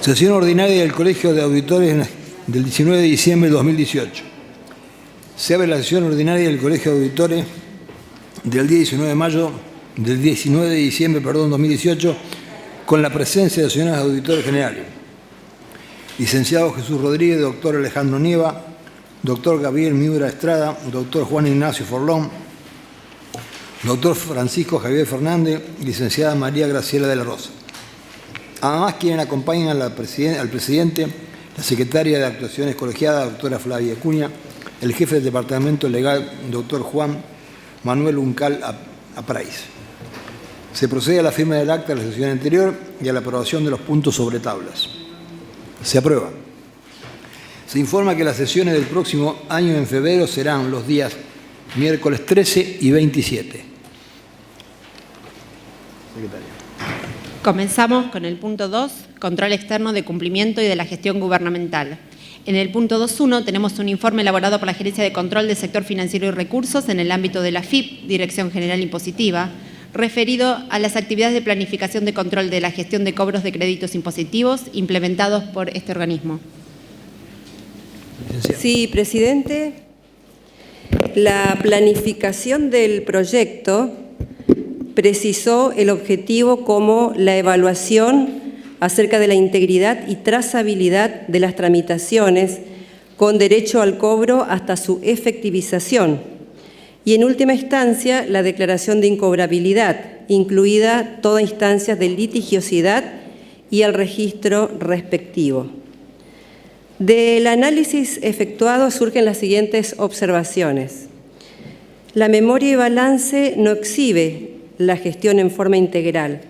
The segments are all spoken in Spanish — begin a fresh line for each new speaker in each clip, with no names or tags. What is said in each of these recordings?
Sesión ordinaria del Colegio de Auditores del 19 de diciembre de 2018. Se abre la sesión ordinaria del Colegio de Auditores del día 19 de diciembre, 2018, con la presencia de los señores auditores generales. Licenciado Jesús Rodríguez, doctor Alejandro Nieva, doctor Gabriel Miura Estrada, doctor Juan Ignacio Forlón, doctor Francisco Javier Fernández y licenciada María Graciela de la Rosa. Además, quienes acompañan al presidente, la secretaria de Actuaciones Colegiadas, doctora Flavia Acuña, el jefe del Departamento Legal, doctor Juan Manuel Uncal Aprais. Se procede a la firma del acta de la sesión anterior y a la aprobación de los puntos sobre tablas. Se aprueba. Se informa que las sesiones del próximo año en febrero serán los días miércoles 13 y 27. Secretaria.
Comenzamos con el punto 2, control externo de cumplimiento y de la gestión gubernamental. En el punto 2.1 tenemos un informe elaborado por la Gerencia de Control del Sector Financiero y Recursos en el ámbito de la FIP, Dirección General Impositiva, referido a las actividades de planificación de control de la gestión de cobros de créditos impositivos implementados por este organismo.
Sí, presidente. La planificación del proyecto precisó el objetivo como la evaluación acerca de la integridad y trazabilidad de las tramitaciones con derecho al cobro hasta su efectivización y, en última instancia, la declaración de incobrabilidad, incluida toda instancia de litigiosidad y el registro respectivo. Del análisis efectuado surgen las siguientes observaciones. La memoria y balance no exhibe la gestión en forma integral.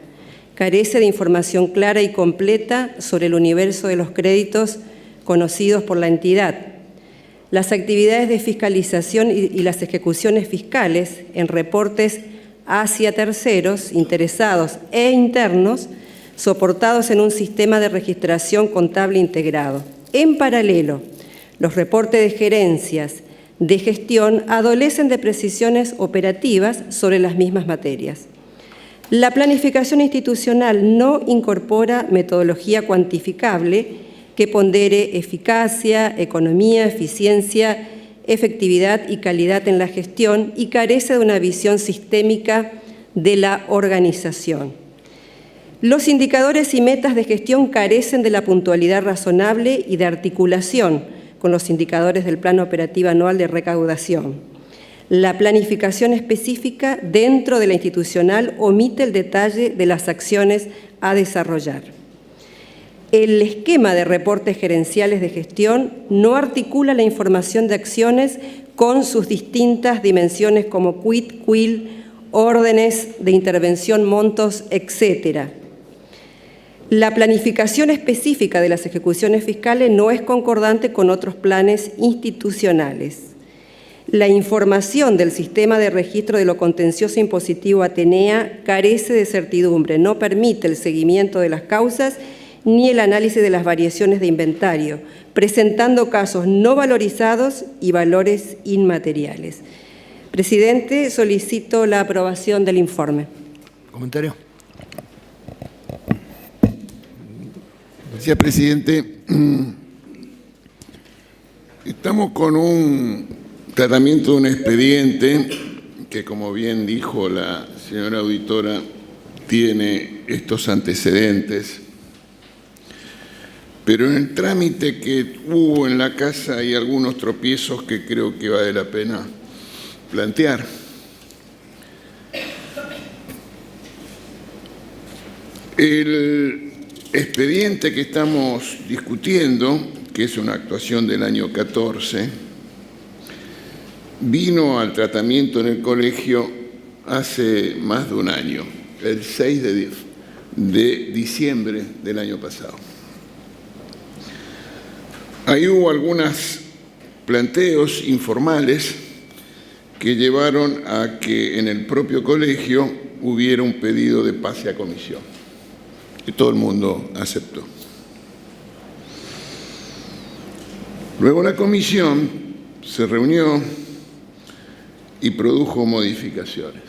Carece de información clara y completa sobre el universo de los créditos conocidos por la entidad. Las actividades de fiscalización y las ejecuciones fiscales en reportes hacia terceros, interesados e internos, soportados en un sistema de registración contable integrado. En paralelo, los reportes de gerencias de gestión adolecen de precisiones operativas sobre las mismas materias. La planificación institucional no incorpora metodología cuantificable que pondere eficacia, economía, eficiencia, efectividad y calidad en la gestión y carece de una visión sistémica de la organización. Los indicadores y metas de gestión carecen de la puntualidad razonable y de articulación con los indicadores del Plan Operativo Anual de Recaudación. La planificación específica dentro de la institucional omite el detalle de las acciones a desarrollar. El esquema de reportes gerenciales de gestión no articula la información de acciones con sus distintas dimensiones como quit, quil, órdenes de intervención, montos, etc. La planificación específica de las ejecuciones fiscales no es concordante con otros planes institucionales. La información del sistema de registro de lo contencioso impositivo Atenea carece de certidumbre, no permite el seguimiento de las causas ni el análisis de las variaciones de inventario, presentando casos no valorizados y valores inmateriales. Presidente, solicito la aprobación del informe.
¿Comentario?
Gracias, presidente. Estamos con un tratamiento de un expediente que, como bien dijo la señora auditora, tiene estos antecedentes. Pero en el trámite que hubo en la casa hay algunos tropiezos que creo que vale la pena plantear. El expediente que estamos discutiendo, que es una actuación del año 14, vino al tratamiento en el colegio hace más de un año, el 6 de diciembre del año pasado. Ahí hubo algunos planteos informales que llevaron a que en el propio colegio hubiera un pedido de pase a comisión, que todo el mundo aceptó. Luego la comisión se reunió y produjo modificaciones.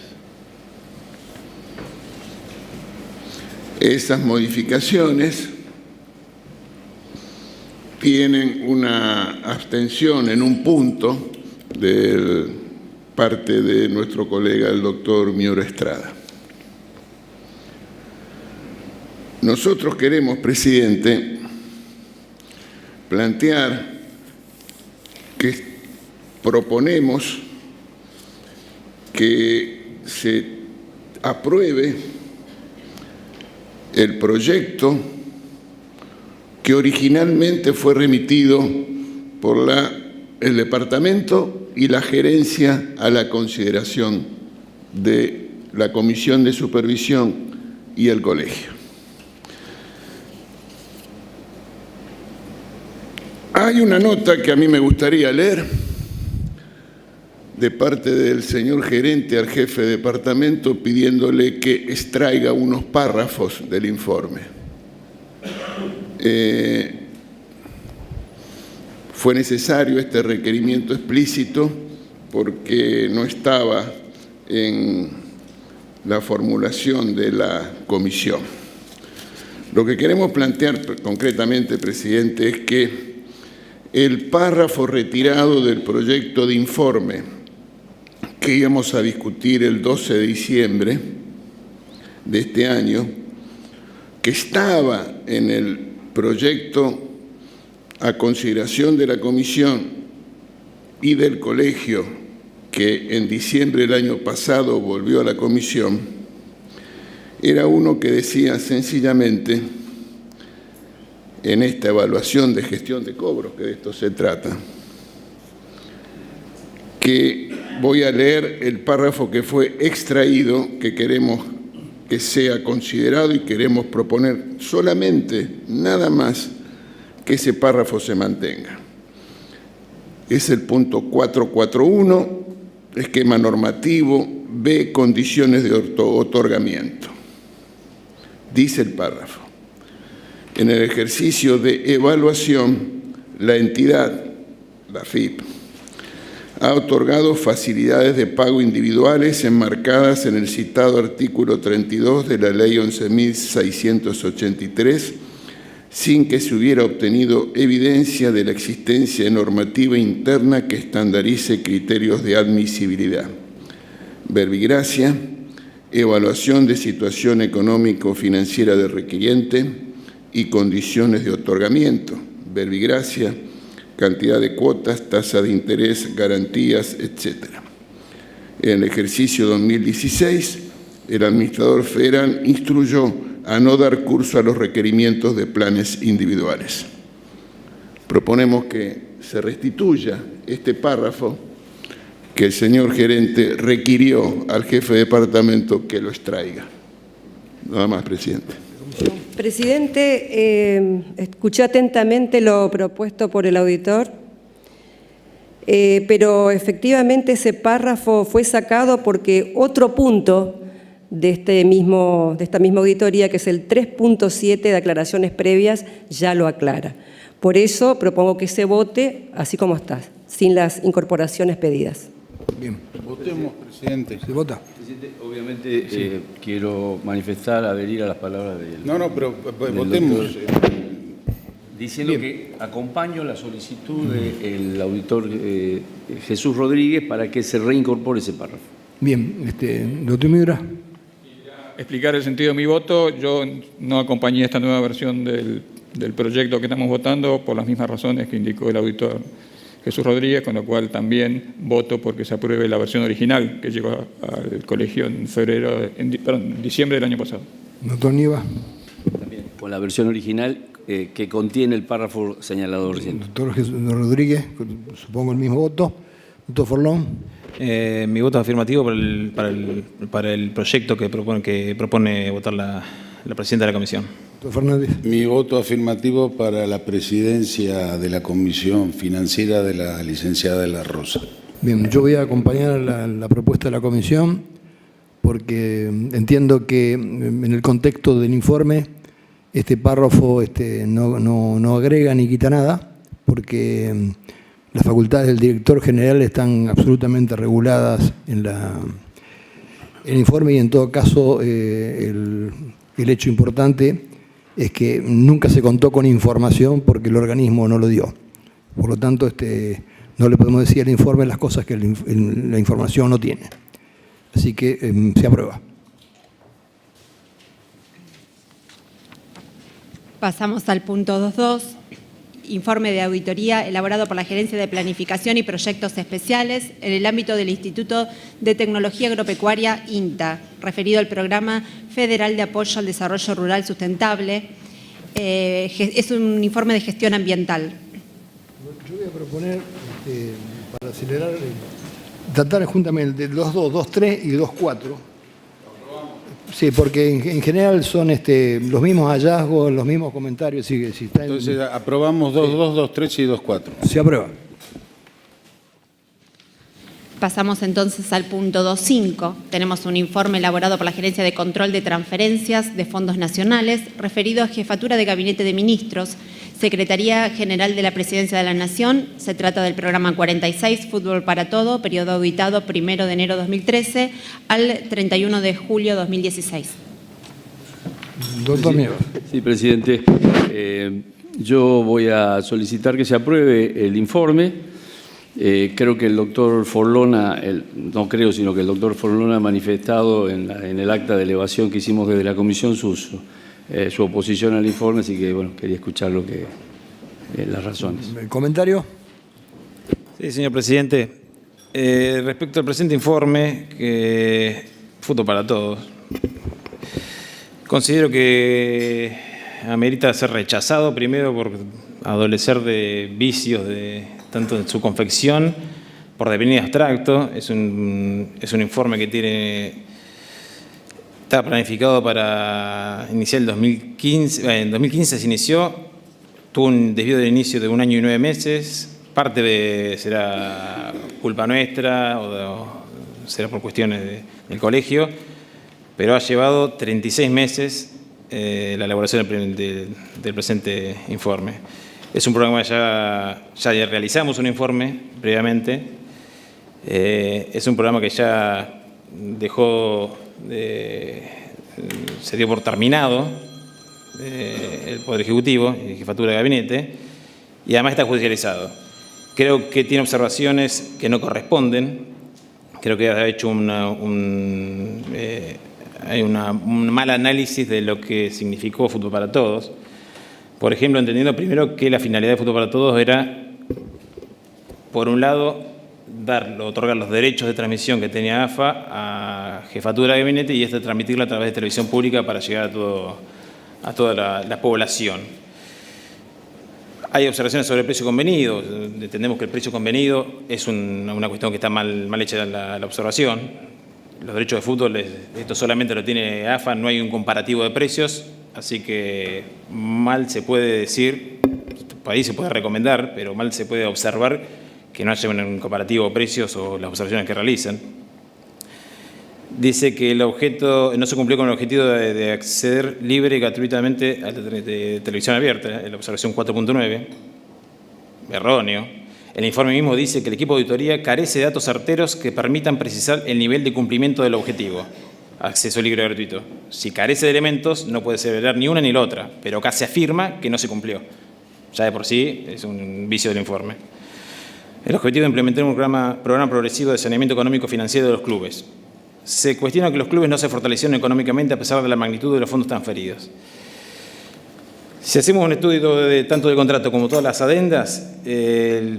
Esas modificaciones tienen una abstención en un punto de parte de nuestro colega, el doctor Miura Estrada. Nosotros queremos, presidente, plantear que proponemos que se apruebe el proyecto que originalmente fue remitido por el departamento y la gerencia a la consideración de la Comisión de Supervisión y el colegio. Hay una nota que a mí me gustaría leer de parte del señor gerente al jefe de departamento pidiéndole que extraiga unos párrafos del informe. Fue necesario este requerimiento explícito porque no estaba en la formulación de la comisión. Lo que queremos plantear concretamente, presidente, es que el párrafo retirado del proyecto de informe que íbamos a discutir el 12 de diciembre de este año, que estaba en el proyecto a consideración de la comisión y del colegio, que en diciembre del año pasado volvió a la comisión, era uno que decía sencillamente, en esta evaluación de gestión de cobros, que de esto se trata, que voy a leer el párrafo que fue extraído, que queremos que sea considerado y queremos proponer solamente, nada más, que ese párrafo se mantenga. Es el punto 441, esquema normativo, B, condiciones de otorgamiento. Dice el párrafo: en el ejercicio de evaluación, la entidad, la FIP, ha otorgado facilidades de pago individuales enmarcadas en el citado artículo 32 de la Ley 11.683, sin que se hubiera obtenido evidencia de la existencia de normativa interna que estandarice criterios de admisibilidad. Verbigracia: evaluación de situación económico-financiera del requiriente y condiciones de otorgamiento. Verbigracia: cantidad de cuotas, tasa de interés, garantías, etc. En el ejercicio 2016, el administrador federal instruyó a no dar curso a los requerimientos de planes individuales. Proponemos que se restituya este párrafo que el señor gerente requirió al jefe de departamento que lo extraiga. Nada más, presidente.
Presidente, escuché atentamente lo propuesto por el auditor, pero efectivamente ese párrafo fue sacado porque otro punto de esta misma auditoría, que es el 3.7 de aclaraciones previas, ya lo aclara. Por eso propongo que se vote así como está, sin las incorporaciones pedidas.
Bien.
Votemos, presidente.
¿Se vota?
Presidente, obviamente quiero manifestar, adherir a las palabras del
pero votemos.
doctor, diciendo que acompaño la solicitud del auditor Jesús Rodríguez para que se reincorpore ese párrafo.
Bien, doctor Miura.
Explicar el sentido de mi voto. Yo no acompañé esta nueva versión del proyecto que estamos votando por las mismas razones que indicó el auditor Jesús Rodríguez, con lo cual también voto porque se apruebe la versión original que llegó al colegio en diciembre del año pasado.
Doctor Nieva.
También con la versión original que contiene el párrafo señalado recién.
Doctor Rodríguez, supongo el mismo voto. Doctor Forlón.
Mi voto es afirmativo para el proyecto que propone votar la presidenta de la comisión.
Doctor Fernández.
Mi voto afirmativo para la presidencia de la Comisión Financiera de la licenciada de la Rosa.
Bien, yo voy a acompañar la propuesta de la comisión porque entiendo que en el contexto del informe este párrafo no agrega ni quita nada, porque las facultades del director general están absolutamente reguladas en el informe, y en todo caso el hecho importante es que nunca se contó con información porque el organismo no lo dio. Por lo tanto, no le podemos decir al informe las cosas que la información no tiene. Así que se aprueba.
Pasamos al punto 2.2. Informe de auditoría elaborado por la Gerencia de Planificación y Proyectos Especiales en el ámbito del Instituto de Tecnología Agropecuaria, INTA, referido al Programa Federal de Apoyo al Desarrollo Rural Sustentable. Es un informe de gestión ambiental.
Yo voy a proponer, para acelerar, tratar juntamente el 2.2, 2.3 y 2.4. Sí, porque en general son los mismos hallazgos, los mismos comentarios. Sí, sí,
Entonces, aprobamos 2.2, 2.3 y 2.4.
Se aprueba.
Pasamos entonces al punto 2.5. Tenemos un informe elaborado por la Gerencia de Control de Transferencias de Fondos Nacionales, referido a Jefatura de Gabinete de Ministros, Secretaría General de la Presidencia de la Nación. Se trata del programa 46, Fútbol para Todo, periodo auditado 1 de enero 2013 al 31 de julio 2016.
Doctor Nieves.
Sí, presidente. Yo voy a solicitar que se apruebe el informe. Creo que el doctor Forlona, no creo, sino que el doctor Forlona ha manifestado en el acta de elevación que hicimos desde la comisión su oposición al informe, así que bueno, quería escuchar las razones.
¿El comentario?
Sí, señor presidente. Respecto al presente informe, que Fútbol para Todos, considero que amerita ser rechazado primero por adolecer de vicios tanto en su confección, por devenir abstracto. Es un informe que está planificado para iniciar el 2015. En 2015 se inició, tuvo un desvío de inicio de 1 año y 9 meses. Parte será culpa nuestra o será por cuestiones del colegio, pero ha llevado 36 meses la elaboración del presente informe. Es un programa que ya realizamos un informe previamente. Es un programa que ya se dio por terminado el Poder Ejecutivo y Jefatura de Gabinete, y además está judicializado. Creo que tiene observaciones que no corresponden. Creo que ha hecho un mal análisis de lo que significó Fútbol para Todos. Por ejemplo, entendiendo primero que la finalidad de Fútbol para Todos era, por un lado, otorgar los derechos de transmisión que tenía AFA a Jefatura de Gabinete y transmitirla a través de televisión pública para llegar a toda la población. Hay observaciones sobre el precio convenido. Entendemos que el precio convenido es una cuestión que está mal hecha la observación. Los derechos de fútbol, esto solamente lo tiene AFA, no hay un comparativo de precios, así que mal se puede decir, ahí se puede recomendar, pero mal se puede observar que no haya un comparativo de precios o las observaciones que realizan. Dice que no se cumplió con el objetivo de acceder libre y gratuitamente a la televisión abierta, en la observación 4.9, erróneo. El informe mismo dice que el equipo de auditoría carece de datos certeros que permitan precisar el nivel de cumplimiento del objetivo. Acceso libre y gratuito. Si carece de elementos, no puede severar ni una ni la otra, pero acá se afirma que no se cumplió. Ya de por sí es un vicio del informe. El objetivo de implementar un programa progresivo de saneamiento económico financiero de los clubes. Se cuestiona que los clubes no se fortalecieron económicamente a pesar de la magnitud de los fondos transferidos. Si hacemos un estudio tanto del contrato como todas las adendas, la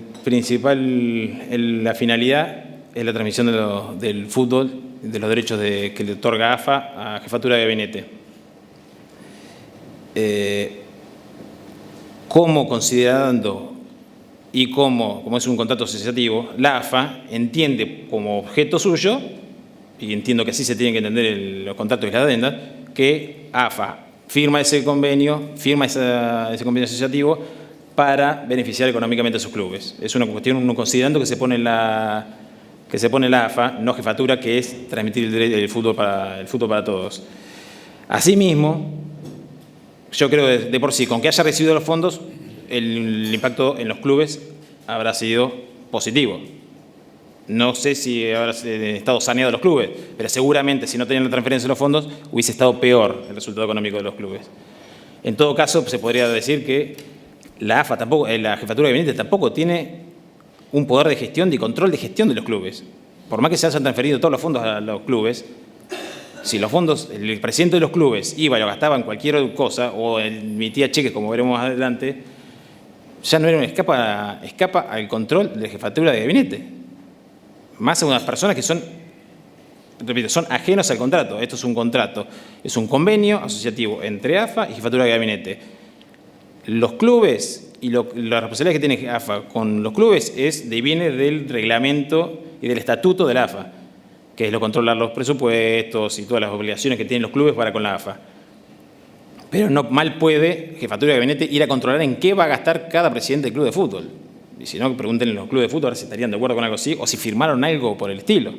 finalidad es la transmisión del fútbol, de los derechos que le otorga AFA a Jefatura de Gabinete. Como considerando y como es un contrato asociativo, la AFA entiende como objeto suyo, y entiendo que así se tienen que entender los contratos y las adendas, que AFA firma ese convenio asociativo para beneficiar económicamente a sus clubes. Es una cuestión, considerando que se pone la AFA, no Jefatura, que es transmitir el fútbol para todos. Asimismo, yo creo de por sí, con que haya recibido los fondos, el impacto en los clubes habrá sido positivo. No sé si habrá estado saneado los clubes, pero seguramente si no tenían la transferencia de los fondos hubiese estado peor el resultado económico de los clubes. En todo caso, se podría decir que la AFA tampoco, la jefatura de gabinete tampoco tiene un poder de gestión, de control de gestión de los clubes. Por más que se hayan transferido todos los fondos a los clubes, si los fondos, el presidente de los clubes iba y lo gastaba en cualquier cosa o emitía cheques, como veremos adelante, ya no era escapa al control de la jefatura de gabinete. Más a unas personas que son, repito, son ajenos al contrato. Esto es un contrato, es un convenio asociativo entre AFA y jefatura de gabinete. Los clubes y la responsabilidad que tiene AFA con los clubes viene del reglamento y del estatuto de la AFA, que es lo controlar los presupuestos y todas las obligaciones que tienen los clubes para con la AFA. Pero no mal puede jefatura de gabinete ir a controlar en qué va a gastar cada presidente del club de fútbol. Y si no, pregunten en los clubes de fútbol a ver si estarían de acuerdo con algo así o si firmaron algo por el estilo.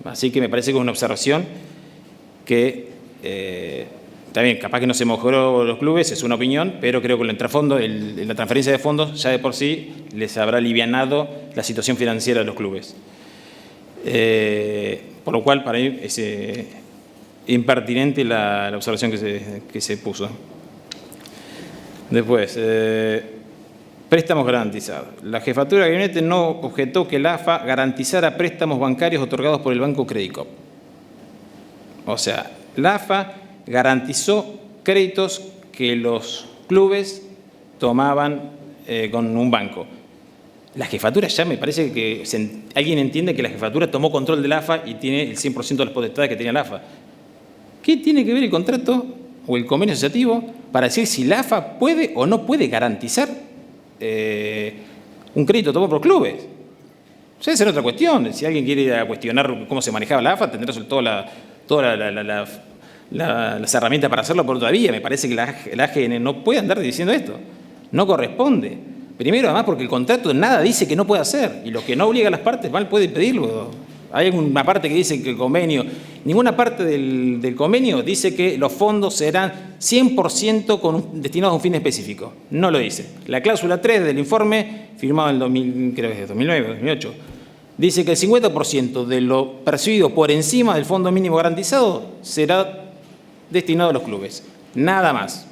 Así que me parece que es una observación que también capaz que no se mejoró los clubes, es una opinión, pero creo que el trasfondo, la transferencia de fondos ya de por sí les habrá alivianado la situación financiera de los clubes. Por lo cual, para mí es impertinente la observación que se puso. Después, préstamos garantizados. La jefatura de gabinete no objetó que la AFA garantizara préstamos bancarios otorgados por el Banco Credicop. O sea, la AFA garantizó créditos que los clubes tomaban con un banco. La jefatura ya me parece que alguien entiende que la jefatura tomó control de la AFA y tiene el 100% de las potestades que tenía la AFA. ¿Qué tiene que ver el contrato o el convenio asociativo para decir si la AFA puede o no puede garantizar un crédito tomado por clubes? Esa es otra cuestión. Si alguien quiere ir a cuestionar cómo se manejaba la AFA, tendrá todas las herramientas para hacerlo por otra vía. Me parece que la AGN no puede andar diciendo esto. No corresponde. Primero, además, porque el contrato nada dice que no puede hacer. Y lo que no obliga a las partes, mal puede pedirlo. Hay alguna parte que dice que el convenio, ninguna parte del convenio dice que los fondos serán 100% destinados a un fin específico. No lo dice. La cláusula 3 del informe, firmado en el 2009, 2008, dice que el 50% de lo percibido por encima del fondo mínimo garantizado será destinado a los clubes. Nada más.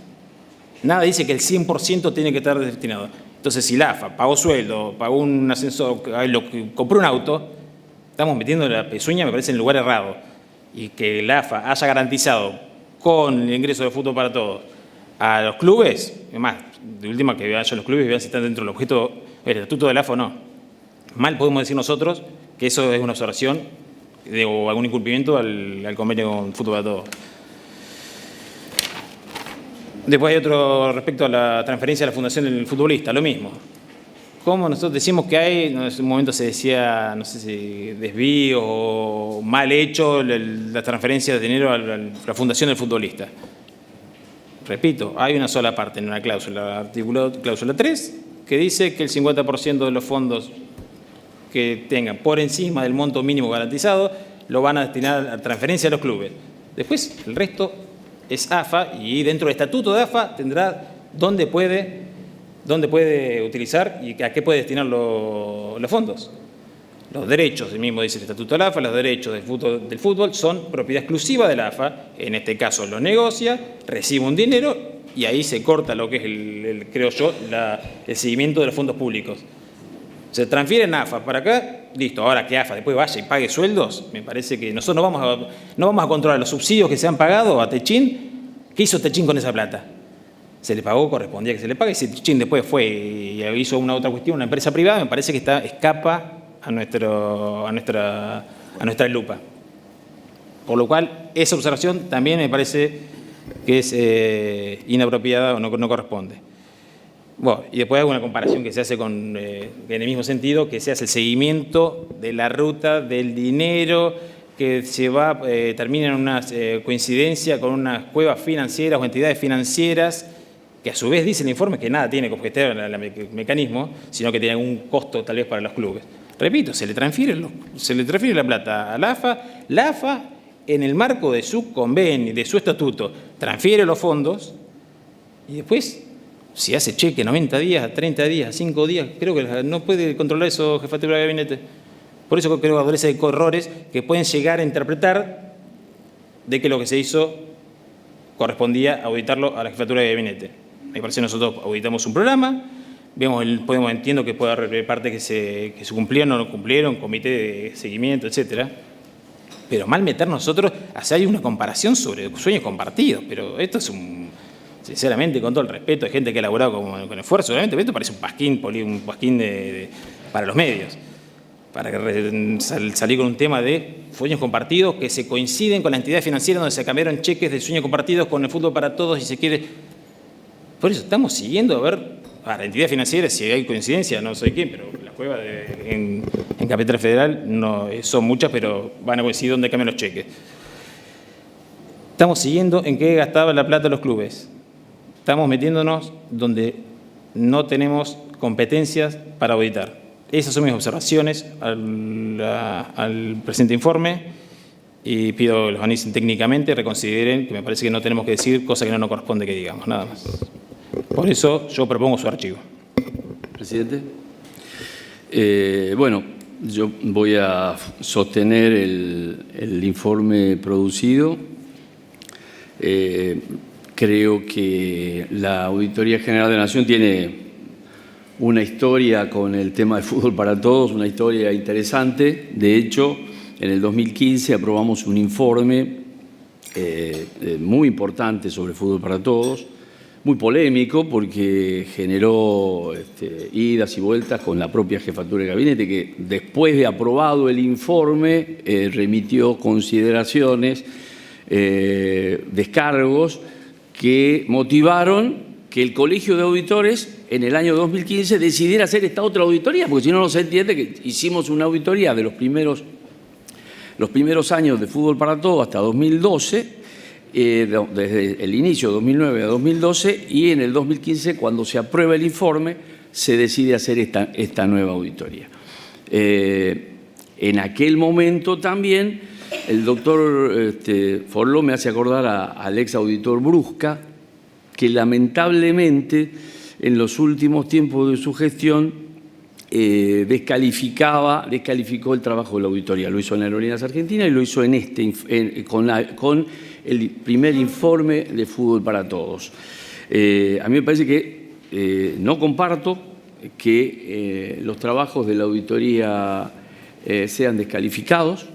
Nada dice que el 100% tiene que estar destinado. Entonces, si la AFA pagó sueldo, pagó un ascensor, compró un auto, estamos metiendo la pezuña, me parece, en el lugar errado. Y que la AFA haya garantizado con el ingreso de fútbol para todos a los clubes, además, de última que vayan los clubes y vean si están dentro del objeto, el estatuto de la AFA o no. Mal podemos decir nosotros que eso es una observación o algún incumplimiento al convenio con fútbol para todos. Después hay otro respecto a la transferencia de la fundación del futbolista, lo mismo. Como nosotros decimos que hay, en un momento se decía, no sé si desvío o mal hecho la transferencia de dinero a la fundación del futbolista. Repito, hay una sola parte en una cláusula, artículo cláusula 3, que dice que el 50% de los fondos que tengan por encima del monto mínimo garantizado lo van a destinar a transferencia a los clubes. Después, el resto es AFA y dentro del estatuto de AFA tendrá dónde puede utilizar y a qué puede destinar los fondos. Los derechos, el mismo dice el estatuto de la AFA, los derechos del fútbol son propiedad exclusiva de la AFA. En este caso lo negocia, recibe un dinero y ahí se corta lo que es, creo yo, el seguimiento de los fondos públicos. Se transfieren a AFA para acá, listo. Ahora que AFA después vaya y pague sueldos, me parece que nosotros no vamos a controlar los subsidios que se han pagado a Techín. ¿Qué hizo Techín con esa plata? Se le pagó, correspondía que se le pague. Si Techín después fue y hizo una otra cuestión, una empresa privada, me parece que escapa a nuestra lupa. Por lo cual, esa observación también me parece que es inapropiada o no corresponde. Bueno, y después hay una comparación que se hace en el mismo sentido, que se hace el seguimiento de la ruta del dinero que termina en una coincidencia con unas cuevas financieras o entidades financieras, que a su vez dice el informe que nada tiene que objetar el mecanismo, sino que tiene algún costo tal vez para los clubes. Repito, se le transfiere la plata a la AFA. La AFA, en el marco de su convenio, de su estatuto, transfiere los fondos y después, si hace cheque 90 días, 30 días, 5 días, creo que no puede controlar eso jefatura de gabinete. Por eso creo que adolece de errores que pueden llegar a interpretar de que lo que se hizo correspondía auditarlo a la jefatura de gabinete. Me parece que nosotros auditamos un programa, entiendo que puede haber partes que se cumplieron o no cumplieron, comité de seguimiento, etcétera. Pero mal meter nosotros, hay una comparación sobre sueños compartidos, pero esto es sinceramente, con todo el respeto, hay gente que ha elaborado con esfuerzo, obviamente, esto parece un pasquín para los medios, para salir con un tema de sueños compartidos que se coinciden con la entidad financiera donde se cambiaron cheques de sueños compartidos con el fútbol para todos y se quiere... Por eso estamos siguiendo a ver a la entidad financiera si hay coincidencia, no sé quién, pero las cuevas en Capital Federal no son muchas, pero van a coincidir donde cambian los cheques. Estamos siguiendo en qué gastaban la plata los clubes. Estamos metiéndonos donde no tenemos competencias para auditar. Esas son mis observaciones al presente informe y pido que los analicen técnicamente, reconsideren, que me parece que no tenemos que decir cosas que no nos corresponde que digamos, nada más. Por eso yo propongo su archivo.
Presidente. Bueno, yo voy a sostener el informe producido. Creo que la Auditoría General de la Nación tiene una historia con el tema de fútbol para todos, una historia interesante. De hecho, en el 2015 aprobamos un informe muy importante sobre fútbol para todos, muy polémico porque generó idas y vueltas con la propia jefatura de gabinete, que después de aprobado el informe remitió consideraciones, descargos que motivaron que el Colegio de Auditores en el año 2015 decidiera hacer esta otra auditoría, porque si no, no se entiende que hicimos una auditoría de los primeros años de fútbol para todos hasta 2012, desde el inicio, 2009 a 2012, y en el 2015, cuando se aprueba el informe, se decide hacer esta nueva auditoría. En aquel momento también el doctor Forló me hace acordar al ex auditor Brusca, que lamentablemente en los últimos tiempos de su gestión descalificó el trabajo de la auditoría. Lo hizo en Aerolíneas Argentinas y lo hizo con el primer informe de Fútbol para Todos. A mí me parece que no comparto que los trabajos de la auditoría sean descalificados.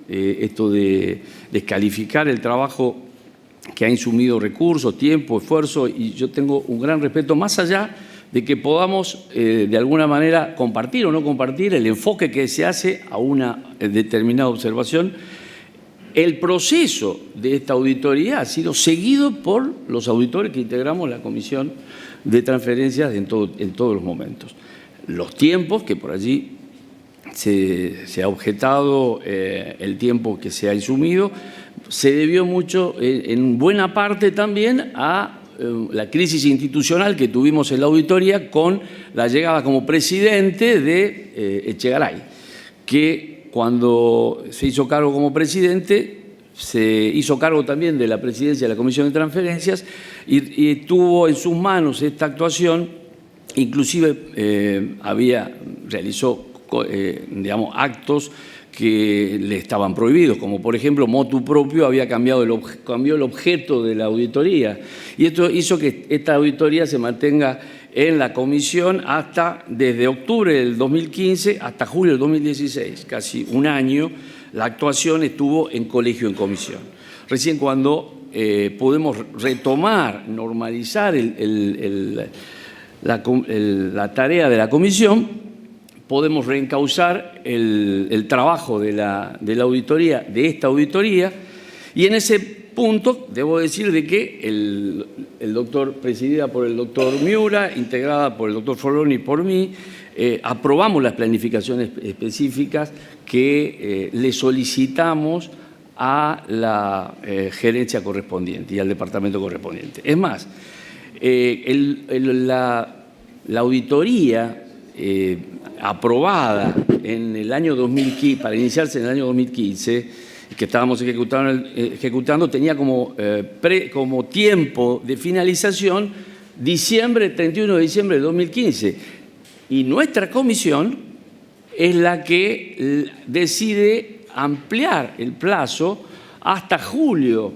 Esto de descalificar el trabajo que ha insumido recursos, tiempo, esfuerzo, y yo tengo un gran respeto, más allá de que podamos de alguna manera compartir o no compartir el enfoque que se hace a una determinada observación. El proceso de esta auditoría ha sido seguido por los auditores que integramos la Comisión de Transferencias en todos los momentos. Los tiempos, que por allí se ha objetado el tiempo que se ha insumido, se debió mucho, en buena parte también, a la crisis institucional que tuvimos en la auditoría con la llegada como presidente de Echegaray, que cuando se hizo cargo como presidente, se hizo cargo también de la presidencia de la Comisión de Transferencias y tuvo en sus manos esta actuación, inclusive realizó actos que le estaban prohibidos, como por ejemplo motu propio cambió el objeto de la auditoría, y esto hizo que esta auditoría se mantenga en la comisión desde octubre del 2015 hasta julio del 2016, casi un año. La actuación estuvo en colegio en comisión. Recién cuando podemos retomar, normalizar la tarea de la comisión, podemos reencauzar el trabajo de la auditoría, de esta auditoría, y en ese punto debo decir de que presidida por el doctor Miura, integrada por el doctor Forlón y por mí, aprobamos las planificaciones específicas que le solicitamos a la gerencia correspondiente y al departamento correspondiente. Es más, la auditoría aprobada en el año 2015, para iniciarse en el año 2015, que estábamos ejecutando, tenía como tiempo de finalización 31 de diciembre de 2015. Y nuestra comisión es la que decide ampliar el plazo hasta julio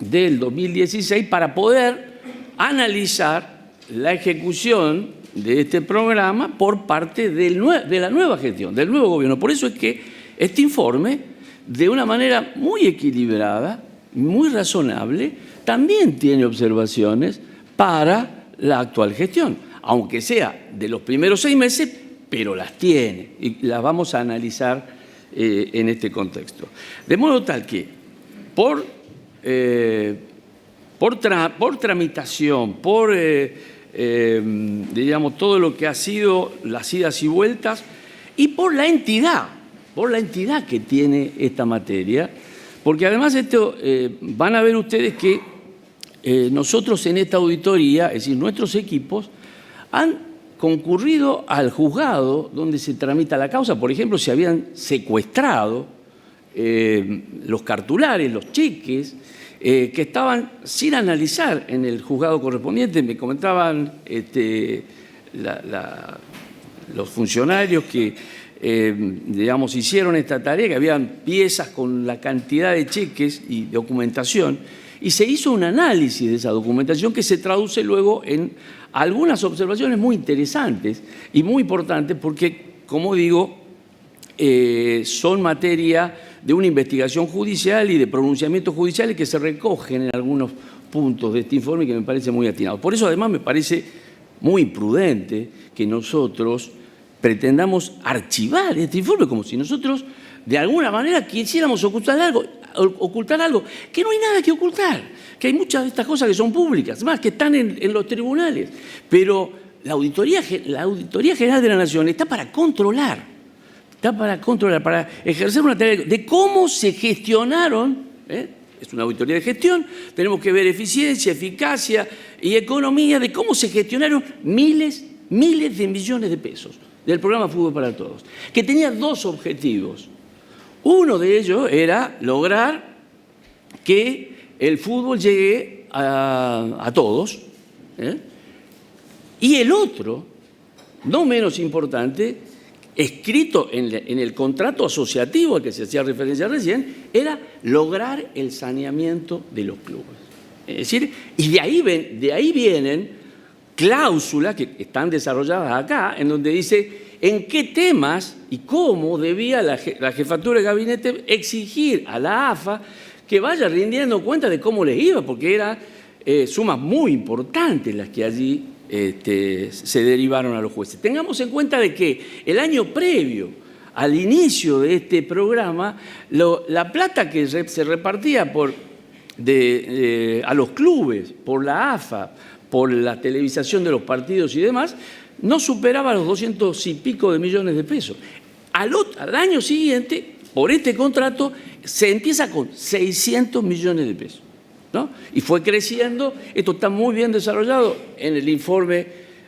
del 2016 para poder analizar la ejecución de este programa por parte de la nueva gestión, del nuevo gobierno. Por eso es que este informe, de una manera muy equilibrada, muy razonable, también tiene observaciones para la actual gestión, aunque sea de los primeros 6 meses, pero las tiene y las vamos a analizar en este contexto. De modo tal que por tramitación, digamos, todo lo que ha sido las idas y vueltas y por la entidad que tiene esta materia, porque además esto van a ver ustedes que nosotros en esta auditoría, es decir, nuestros equipos, han concurrido al juzgado donde se tramita la causa. Por ejemplo, se habían secuestrado los cartulares, los cheques, que estaban sin analizar en el juzgado correspondiente. Me comentaban los funcionarios que, digamos, hicieron esta tarea, que habían piezas con la cantidad de cheques y documentación, y se hizo un análisis de esa documentación que se traduce luego en algunas observaciones muy interesantes y muy importantes porque, como digo, son materia de una investigación judicial y de pronunciamientos judiciales que se recogen en algunos puntos de este informe que me parece muy atinado. Por eso, además, me parece muy imprudente que nosotros pretendamos archivar este informe como si nosotros, de alguna manera, quisiéramos ocultar algo, que no hay nada que ocultar, que hay muchas de estas cosas que son públicas, más que están en los tribunales. Pero la Auditoría General de la Nación está para controlar, para ejercer una tarea de cómo se gestionaron, es una auditoría de gestión, tenemos que ver eficiencia, eficacia y economía de cómo se gestionaron miles de millones de pesos del programa Fútbol para Todos, que tenía 2 objetivos. Uno de ellos era lograr que el fútbol llegue a todos, y el otro, no menos importante, escrito en el contrato asociativo al que se hacía referencia recién, era lograr el saneamiento de los clubes. Es decir, y de ahí vienen cláusulas que están desarrolladas acá, en donde dice en qué temas y cómo debía la jefatura de gabinete exigir a la AFA que vaya rindiendo cuenta de cómo les iba, porque eran sumas muy importantes las que allí se derivaron a los jueces. Tengamos en cuenta de que el año previo al inicio de este programa, la plata que se repartía a los clubes, por la AFA, por la televisación de los partidos y demás, no superaba los 200 y pico de millones de pesos. Al año siguiente, por este contrato, se empieza con 600 millones de pesos, ¿no? Y fue creciendo. Esto está muy bien desarrollado en el informe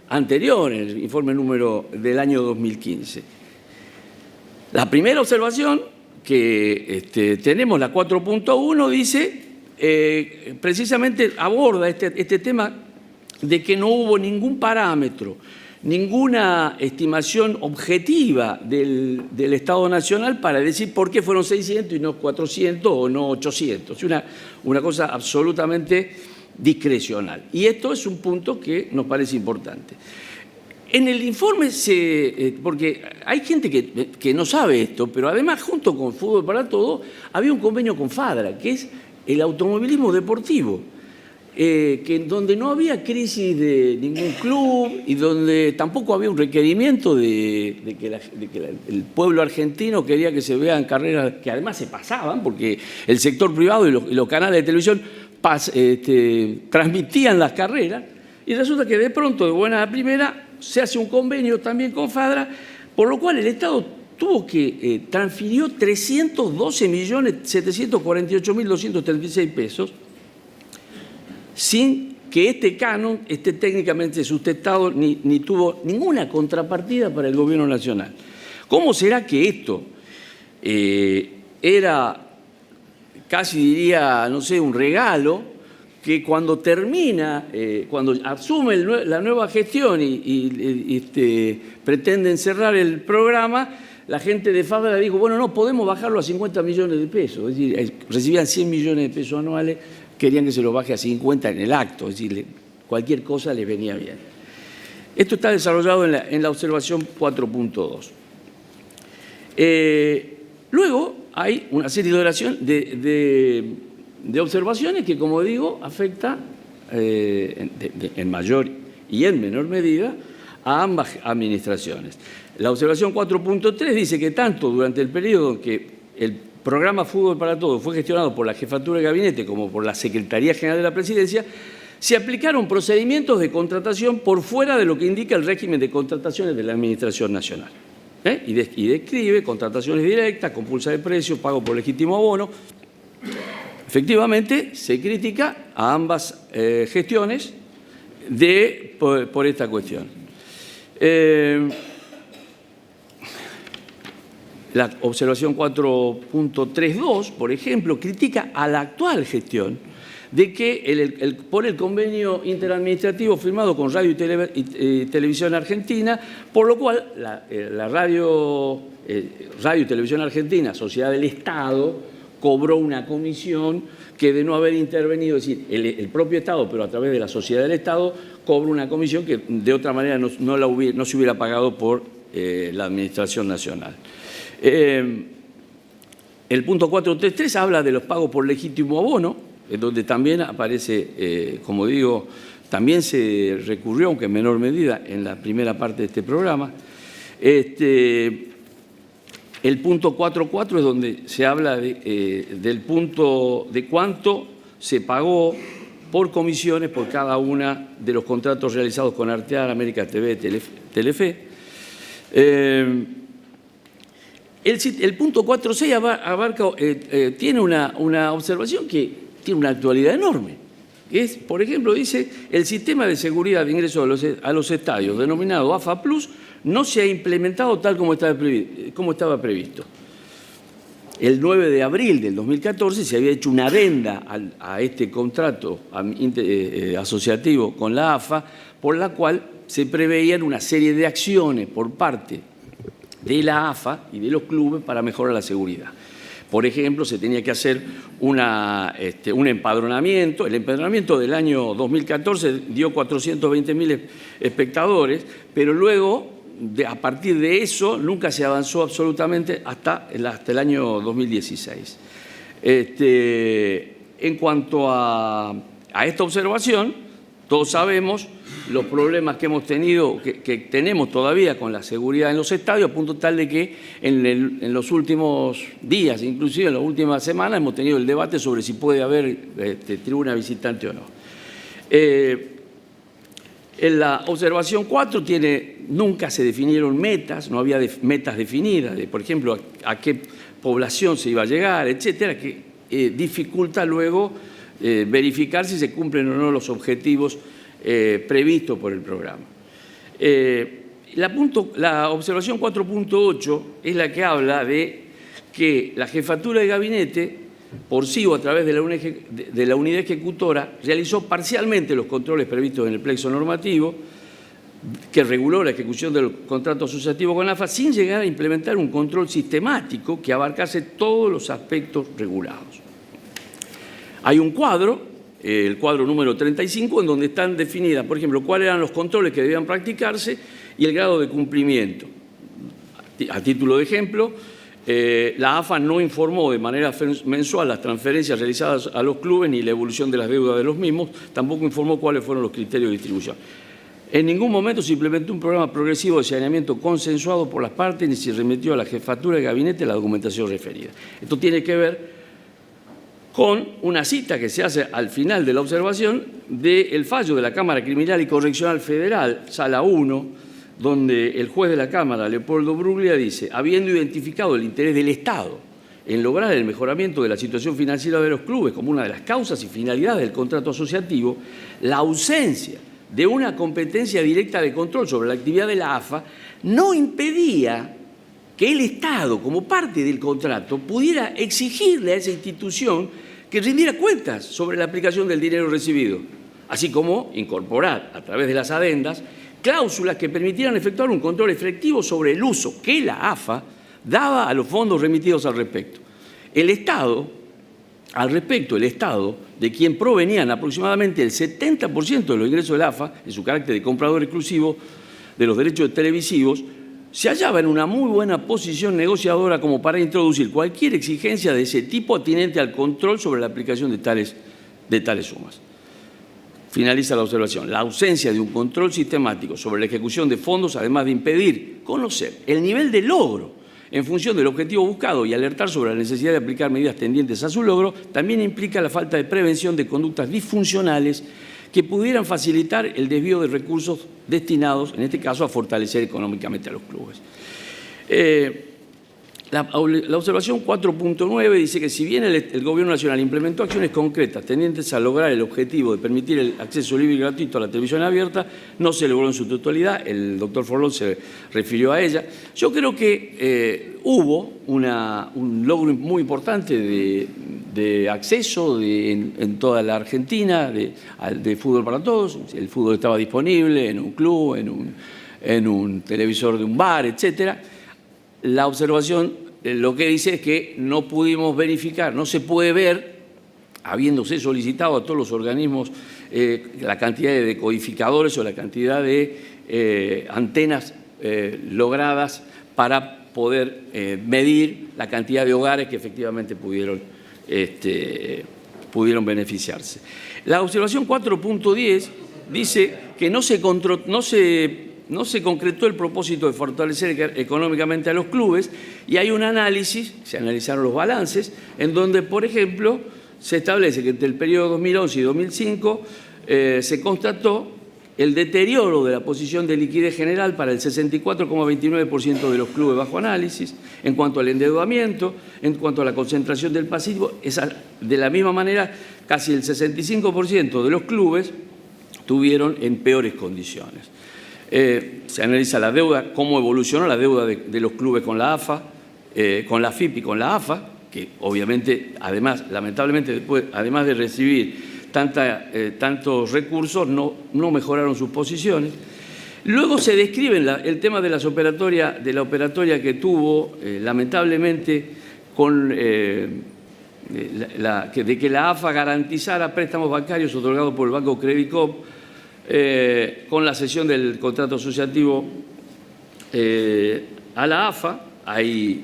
anterior, en el informe número del año 2015. La primera observación que tenemos, la 4.1, dice, precisamente aborda este tema de que no hubo ningún parámetro, ninguna estimación objetiva del Estado Nacional para decir por qué fueron 600 y no 400 o no 800. Una cosa absolutamente discrecional. Y esto es un punto que nos parece importante. En el informe, porque hay gente que no sabe esto, pero además junto con Fútbol para Todos había un convenio con FADRA, que es el automovilismo deportivo. Donde no había crisis de ningún club y donde tampoco había un requerimiento de que el pueblo argentino quería que se vean carreras que además se pasaban, porque el sector privado y los canales de televisión transmitían las carreras, y resulta que de pronto, de buena a primera, se hace un convenio también con FADRA, por lo cual el Estado transfirió 312.748.236 pesos, sin que este canon esté técnicamente sustentado ni tuvo ninguna contrapartida para el Gobierno Nacional. ¿Cómo será que esto era, casi diría, no sé, un regalo, que cuando termina, cuando asume la nueva gestión y pretenden cerrar el programa, la gente de FADRA dijo, bueno, no, podemos bajarlo a 50 millones de pesos, es decir, recibían 100 millones de pesos anuales, querían que se lo baje a 50 en el acto, es decir, cualquier cosa les venía bien. Esto está desarrollado en la observación 4.2. Luego hay una serie de observaciones que, como digo, afecta en mayor y en menor medida a ambas administraciones. La observación 4.3 dice que tanto durante el periodo en que el programa Fútbol para Todos fue gestionado por la Jefatura de Gabinete como por la Secretaría General de la Presidencia, se aplicaron procedimientos de contratación por fuera de lo que indica el régimen de contrataciones de la Administración Nacional. Y describe contrataciones directas, compulsa de precios, pago por legítimo abono. Efectivamente, se critica a ambas gestiones por esta cuestión. La observación 4.32, por ejemplo, critica a la actual gestión de que por el convenio interadministrativo firmado con Radio y Televisión Argentina, por lo cual la Radio y Televisión Argentina, sociedad del Estado, cobró una comisión que, de no haber intervenido, es decir, el propio Estado, pero a través de la sociedad del Estado, cobra una comisión que de otra manera no se hubiera pagado por la Administración Nacional. El punto 4.3.3 habla de los pagos por legítimo abono, donde también aparece, como digo, también se recurrió, aunque en menor medida, en la primera parte de este programa. El punto 4.4 es donde se habla del punto de cuánto se pagó por comisiones por cada una de los contratos realizados con Artear, América TV, Telefe. El punto 4.6 abarca, tiene una observación que tiene una actualidad enorme. Que es, por ejemplo, dice, el sistema de seguridad de ingreso a los estadios, denominado AFA Plus, no se ha implementado tal como estaba previsto. El 9 de abril del 2014 se había hecho una adenda a este contrato asociativo con la AFA, por la cual se preveían una serie de acciones por parte de la AFA y de los clubes para mejorar la seguridad. Por ejemplo, se tenía que hacer un empadronamiento. El empadronamiento del año 2014 dio 420.000 espectadores, pero luego, a partir de eso, nunca se avanzó absolutamente hasta el año 2016. En cuanto a esta observación, todos sabemos los problemas que hemos tenido, que tenemos todavía con la seguridad en los estadios, a punto tal de que en los últimos días, inclusive en las últimas semanas, hemos tenido el debate sobre si puede haber tribuna visitante o no. En la observación 4 nunca se definieron metas, no había metas definidas, por ejemplo, a qué población se iba a llegar, etcétera, que dificulta luego verificar si se cumplen o no los objetivos previstos por el programa. La observación 4.8 es la que habla de que la jefatura de gabinete, por sí o a través de la unidad ejecutora, realizó parcialmente los controles previstos en el plexo normativo que reguló la ejecución del contrato asociativo con la AFA, sin llegar a implementar un control sistemático que abarcase todos los aspectos regulados. Hay un cuadro, el cuadro número 35, en donde están definidas, por ejemplo, cuáles eran los controles que debían practicarse y el grado de cumplimiento. A título de ejemplo, la AFA no informó de manera mensual las transferencias realizadas a los clubes ni la evolución de las deudas de los mismos, tampoco informó cuáles fueron los criterios de distribución. En ningún momento se implementó un programa progresivo de saneamiento consensuado por las partes ni se remitió a la jefatura de gabinete la documentación referida. Esto tiene que ver con una cita que se hace al final de la observación del fallo de la Cámara Criminal y Correccional Federal, Sala 1, donde el juez de la Cámara, Leopoldo Bruglia, dice: habiendo identificado el interés del Estado en lograr el mejoramiento de la situación financiera de los clubes como una de las causas y finalidades del contrato asociativo, la ausencia de una competencia directa de control sobre la actividad de la AFA no impedía que el Estado, como parte del contrato, pudiera exigirle a esa institución que rindiera cuentas sobre la aplicación del dinero recibido, así como incorporar, a través de las adendas, cláusulas que permitieran efectuar un control efectivo sobre el uso que la AFA daba a los fondos remitidos al respecto. El Estado Al respecto, el Estado, de quien provenían aproximadamente el 70% de los ingresos de la AFA, en su carácter de comprador exclusivo de los derechos televisivos, se hallaba en una muy buena posición negociadora como para introducir cualquier exigencia de ese tipo atinente al control sobre la aplicación de tales sumas. Finaliza la observación. La ausencia de un control sistemático sobre la ejecución de fondos, además de impedir conocer el nivel de logro en función del objetivo buscado y alertar sobre la necesidad de aplicar medidas tendientes a su logro, también implica la falta de prevención de conductas disfuncionales que pudieran facilitar el desvío de recursos destinados, en este caso, a fortalecer económicamente a los clubes. La observación 4.9 dice que si bien el Gobierno Nacional implementó acciones concretas tendientes a lograr el objetivo de permitir el acceso libre y gratuito a la televisión abierta, no se logró en su totalidad. El doctor Forlón se refirió a ella. Yo creo que hubo un logro muy importante de acceso en toda la Argentina, de fútbol para todos. El fútbol estaba disponible en un club, en un televisor de un bar, etcétera. La observación lo que dice es que no pudimos verificar, no se puede ver, habiéndose solicitado a todos los organismos la cantidad de decodificadores o la cantidad de antenas logradas para poder medir la cantidad de hogares que efectivamente pudieron beneficiarse. La observación 4.10 dice que no se concretó el propósito de fortalecer económicamente a los clubes y hay un análisis, se analizaron los balances, en donde, por ejemplo, se establece que entre el periodo 2011 y 2005 se constató el deterioro de la posición de liquidez general para el 64,29% de los clubes bajo análisis, en cuanto al endeudamiento, en cuanto a la concentración del pasivo, de la misma manera, casi el 65% de los clubes tuvieron en peores condiciones. Se analiza la deuda, cómo evolucionó la deuda de los clubes con la AFA, con la FIP y con la AFA, que obviamente, además, lamentablemente, después, además de recibir tantos recursos, no mejoraron sus posiciones. Luego se describe el tema de la operatoria que tuvo, lamentablemente, de que la AFA garantizara préstamos bancarios otorgados por el Banco Credicop, con la cesión del contrato asociativo a la AFA. Hay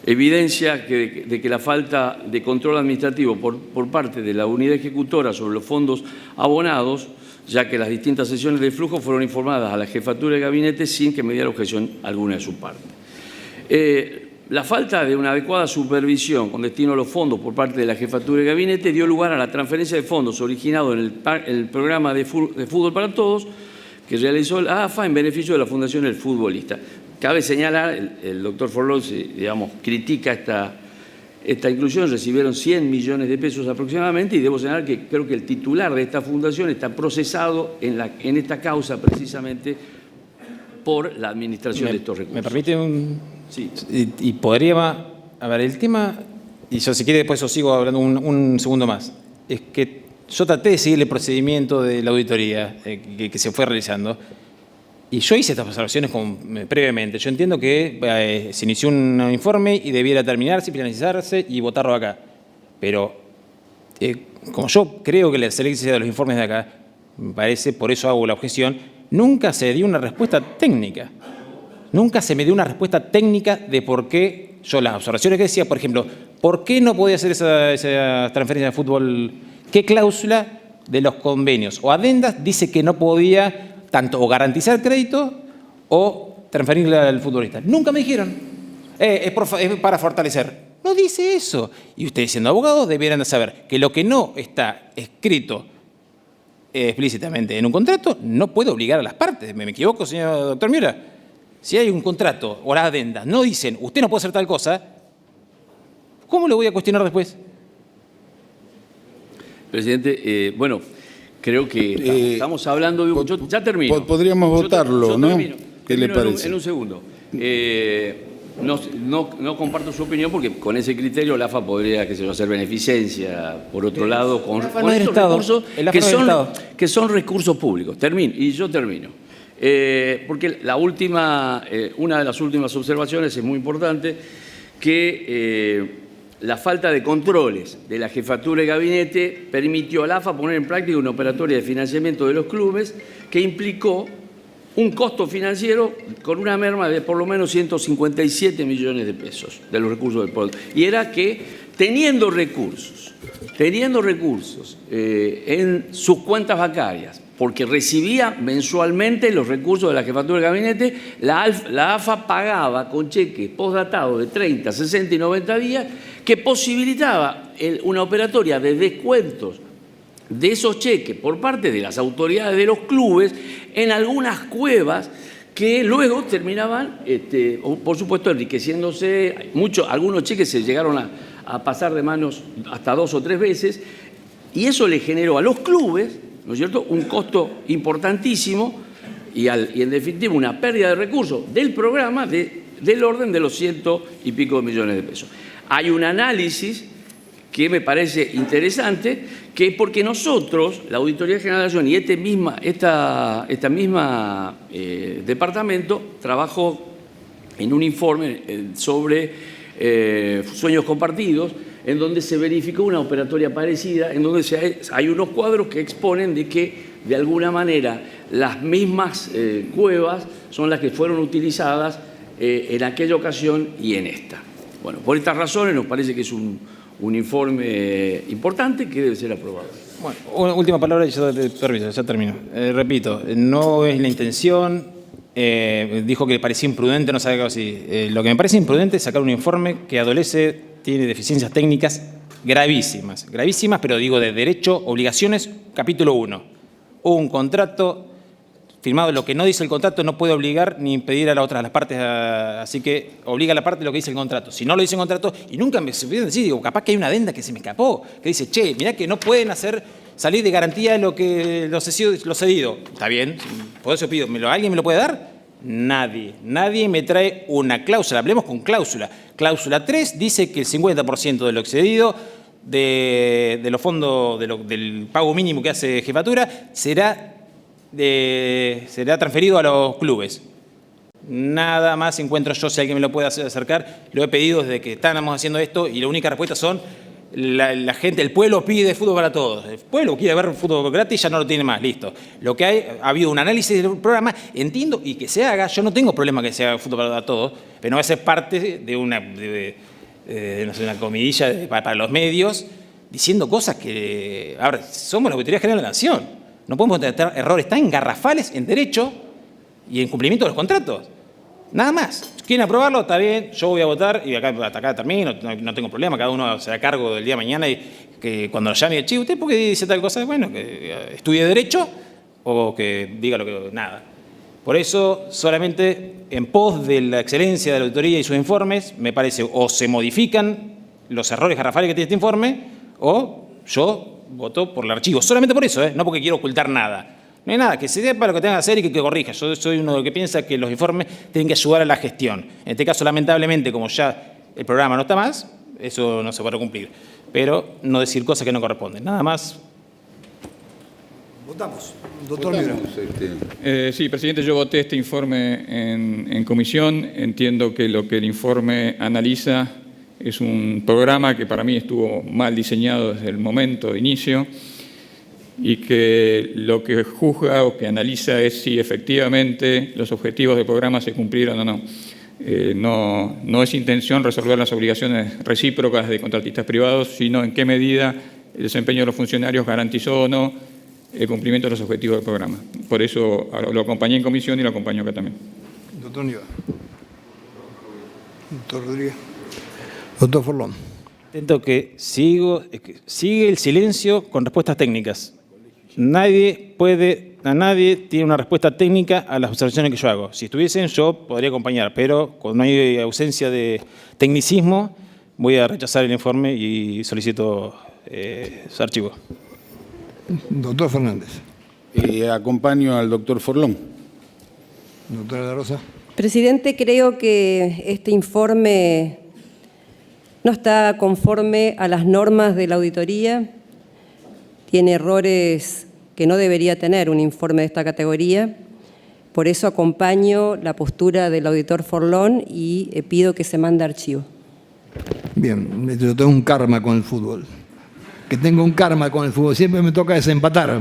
evidencia de que la falta de control administrativo por parte de la unidad ejecutora sobre los fondos abonados, ya que las distintas sesiones de flujo fueron informadas a la jefatura de gabinete sin que mediara objeción alguna de su parte. La falta de una adecuada supervisión con destino a los fondos por parte de la jefatura de gabinete dio lugar a la transferencia de fondos originado en el programa de Fútbol para Todos que realizó la AFA en beneficio de la Fundación del Futbolista. Cabe señalar, el doctor Forlón, critica esta inclusión, recibieron 100 millones de pesos aproximadamente, y debo señalar que creo que el titular de esta fundación está procesado en esta causa precisamente por la administración de estos recursos.
¿Me permite un...?
Sí.
Y podría... A ver, el tema, y yo si quiere después os sigo hablando un segundo más, es que yo traté de seguir el procedimiento de la auditoría que se fue realizando, y yo hice estas observaciones previamente. Yo entiendo que se inició un informe y debiera terminarse, finalizarse y votarlo acá. Pero como yo creo que la excelencia de los informes de acá, me parece, por eso hago la objeción, nunca se dio una respuesta técnica. Nunca se me dio una respuesta técnica de por qué yo las observaciones que decía, por ejemplo, ¿por qué no podía hacer esa transferencia de fútbol? ¿Qué cláusula de los convenios o adendas dice que no podía tanto o garantizar crédito o transferirle al futbolista? Nunca me dijeron. Es para fortalecer. No dice eso. Y ustedes, siendo abogados, debieran de saber que lo que no está escrito explícitamente en un contrato no puede obligar a las partes. ¿Me equivoco, señor doctor Miura? Si hay un contrato o las adendas no dicen usted no puede hacer tal cosa, ¿cómo le voy a cuestionar después?
Presidente, bueno, creo que estamos hablando de un... Ya termino.
Podríamos votarlo, ¿no? ¿Qué le parece?
En un segundo. No comparto su opinión porque con ese criterio la AFA podría, hacer beneficencia, por otro lado, con estos recursos que son recursos públicos. Yo termino. Porque una de las últimas observaciones es muy importante, que la falta de controles de la jefatura de gabinete permitió a la AFA poner en práctica una operatoria de financiamiento de los clubes que implicó un costo financiero con una merma de por lo menos 157 millones de pesos de los recursos del pueblo. Y era que teniendo recursos en sus cuentas bancarias, porque recibía mensualmente los recursos de la jefatura de gabinete, la AFA pagaba con cheques postdatados de 30, 60 y 90 días que posibilitaba una operatoria de descuentos de esos cheques por parte de las autoridades de los clubes en algunas cuevas que luego terminaban, por supuesto, enriqueciéndose. Algunos cheques se llegaron a pasar de manos hasta 2 o 3 veces, y eso le generó a los clubes, ¿no es cierto?, un costo importantísimo y en definitiva una pérdida de recursos del programa del orden de los 100 y pico millones de pesos. Hay un análisis que me parece interesante, que es porque nosotros, la Auditoría General de la Nación y esta misma departamento, trabajó en un informe sobre sueños compartidos, en donde se verificó una operatoria parecida, en donde hay unos cuadros que exponen de que, de alguna manera, las mismas cuevas son las que fueron utilizadas en aquella ocasión y en esta. Bueno, por estas razones nos parece que es un informe importante que debe ser aprobado.
Bueno, una última palabra y permiso, ya termino. Repito, no es la intención, dijo que le parecía imprudente, no sabe algo así. Lo que me parece imprudente es sacar un informe que tiene deficiencias técnicas gravísimas, pero digo de derecho, obligaciones, capítulo 1. Un contrato firmado, lo que no dice el contrato no puede obligar ni impedir a las partes, así que obliga a la parte lo que dice el contrato. Si no lo dice el contrato, y nunca me supieron decir, digo, capaz que hay una adenda que se me escapó, que dice, che, mirá que no pueden salir de garantía lo cedido. Está bien, por eso pido, ¿alguien me lo puede dar? Nadie me trae una cláusula, hablemos con cláusula. Cláusula 3 dice que el 50% de lo excedido de los fondos, del pago mínimo que hace jefatura, será transferido a los clubes. Nada más encuentro yo, si alguien me lo puede acercar. Lo he pedido desde que estábamos haciendo esto y la única respuesta son la gente, el pueblo pide fútbol para todos. El pueblo quiere ver fútbol gratis, ya no lo tiene más, listo. Lo que ha habido un análisis del programa, entiendo, y que se haga. Yo no tengo problema que se haga fútbol para todos, pero no va a ser parte de una comidilla para los medios, diciendo cosas que... Ahora, somos la Auditoría General de la Nación. No podemos detectar errores tan garrafales en derecho y en cumplimiento de los contratos. Nada más. ¿Quieren aprobarlo? Está bien, yo voy a votar y hasta acá termino, no tengo problema, cada uno se da cargo del día de mañana y que cuando lo llame el chico, ¿usted por qué dice tal cosa? Bueno, que estudie derecho o que diga lo que... Nada. Por eso, solamente en pos de la excelencia de la auditoría y sus informes, me parece o se modifican los errores garrafales que tiene este informe o yo voto por el archivo. Solamente por eso, no porque quiero ocultar nada. No hay nada, que se sepa lo que tenga que hacer y que corrija. Yo soy uno de los que piensa que los informes tienen que ayudar a la gestión. En este caso, lamentablemente, como ya el programa no está más, eso no se podrá cumplir. Pero no decir cosas que no corresponden. Nada más.
Votamos. Doctor Miro.
Sí, presidente, yo voté este informe en comisión. Entiendo que lo que el informe analiza es un programa que para mí estuvo mal diseñado desde el momento de inicio y que lo que juzga o que analiza es si efectivamente los objetivos del programa se cumplieron o no. No es intención resolver las obligaciones recíprocas de contratistas privados, sino en qué medida el desempeño de los funcionarios garantizó o no el cumplimiento de los objetivos del programa. Por eso lo acompañé en comisión y lo acompaño acá también.
Doctor Niva. Doctor Rodríguez. Doctor Forlón.
Intento que sigue el silencio con respuestas técnicas. Nadie tiene una respuesta técnica a las observaciones que yo hago. Si estuviesen, yo podría acompañar, pero cuando no hay ausencia de tecnicismo, voy a rechazar el informe y solicito su archivo.
Doctor Fernández.
Acompaño al doctor Forlón.
Doctora de la Rosa.
Presidente, creo que este informe no está conforme a las normas de la auditoría, tiene errores que no debería tener un informe de esta categoría. Por eso acompaño la postura del auditor Forlón y pido que se mande archivo.
Bien, yo tengo un karma con el fútbol. Siempre me toca desempatar.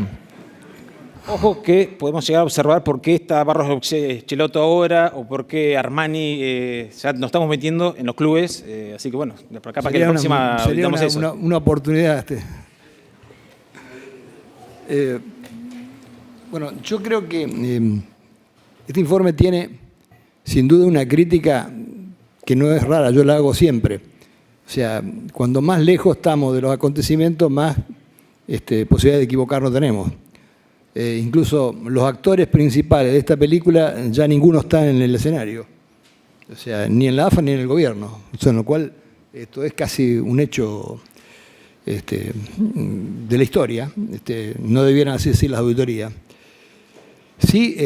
Ojo que podemos llegar a observar por qué está Barros Schelotto ahora o por qué Armani, ya nos estamos metiendo en los clubes, así que bueno, por acá para que la próxima
sería
hagamos eso.
una oportunidad. Bueno, yo creo que este informe tiene sin duda una crítica que no es rara, yo la hago siempre. O sea, cuando más lejos estamos de los acontecimientos, más posibilidad de equivocarnos tenemos. Incluso los actores principales de esta película, ya ninguno está en el escenario. O sea, ni en la AFA ni en el gobierno. Con lo cual, esto es casi un hecho de la historia. No debieran así decir las auditorías. Sí,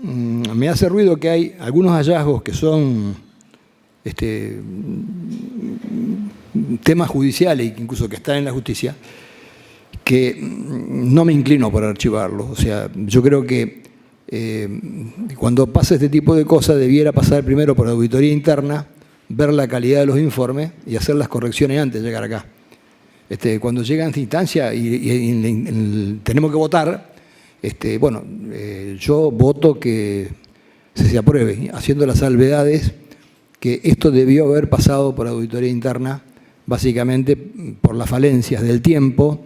me hace ruido que hay algunos hallazgos que son temas judiciales, incluso que están en la justicia, que no me inclino por archivarlos. O sea, yo creo que cuando pasa este tipo de cosas debiera pasar primero por la auditoría interna, ver la calidad de los informes y hacer las correcciones antes de llegar acá. Cuando llega a esta instancia y tenemos que votar, yo voto que se apruebe, haciendo las salvedades que esto debió haber pasado por auditoría interna, básicamente por las falencias del tiempo.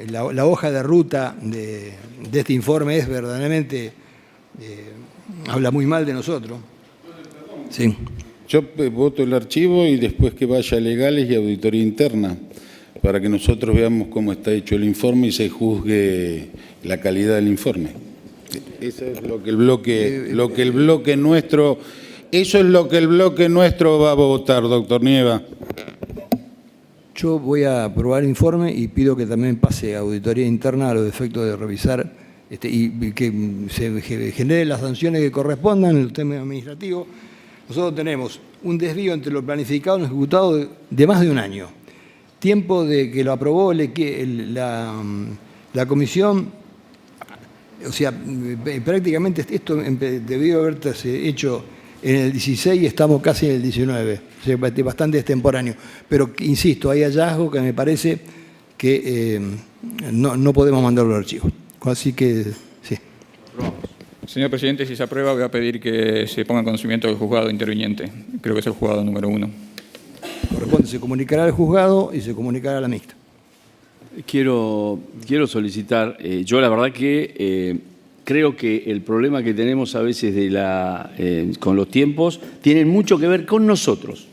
La hoja de ruta de este informe es verdaderamente, habla muy mal de nosotros. Sí.
Yo voto el archivo y después que vaya a legales y auditoría interna, para que nosotros veamos cómo está hecho el informe y se juzgue la calidad del informe. Eso es lo que el bloque nuestro, eso es lo que el bloque nuestro va a votar, doctor Nieva.
Yo voy a aprobar el informe y pido que también pase a auditoría interna a los efectos de revisar y que se generen las sanciones que correspondan en el tema administrativo. Nosotros tenemos un desvío entre lo planificado y lo ejecutado de más de un año. Tiempo de que lo aprobó la comisión, o sea, prácticamente esto debió haberse hecho en el 16 y estamos casi en el 19, o sea, bastante extemporáneo. Pero, insisto, hay hallazgos que me parece que no podemos mandarlo al archivo. Así que, sí.
Señor presidente, si se aprueba, voy a pedir que se ponga en conocimiento del juzgado interviniente. Creo que es el juzgado número 1.
Corresponde, se comunicará al juzgado y se comunicará a la mixta.
Quiero solicitar, yo la verdad que creo que el problema que tenemos a veces con los tiempos tiene mucho que ver con nosotros.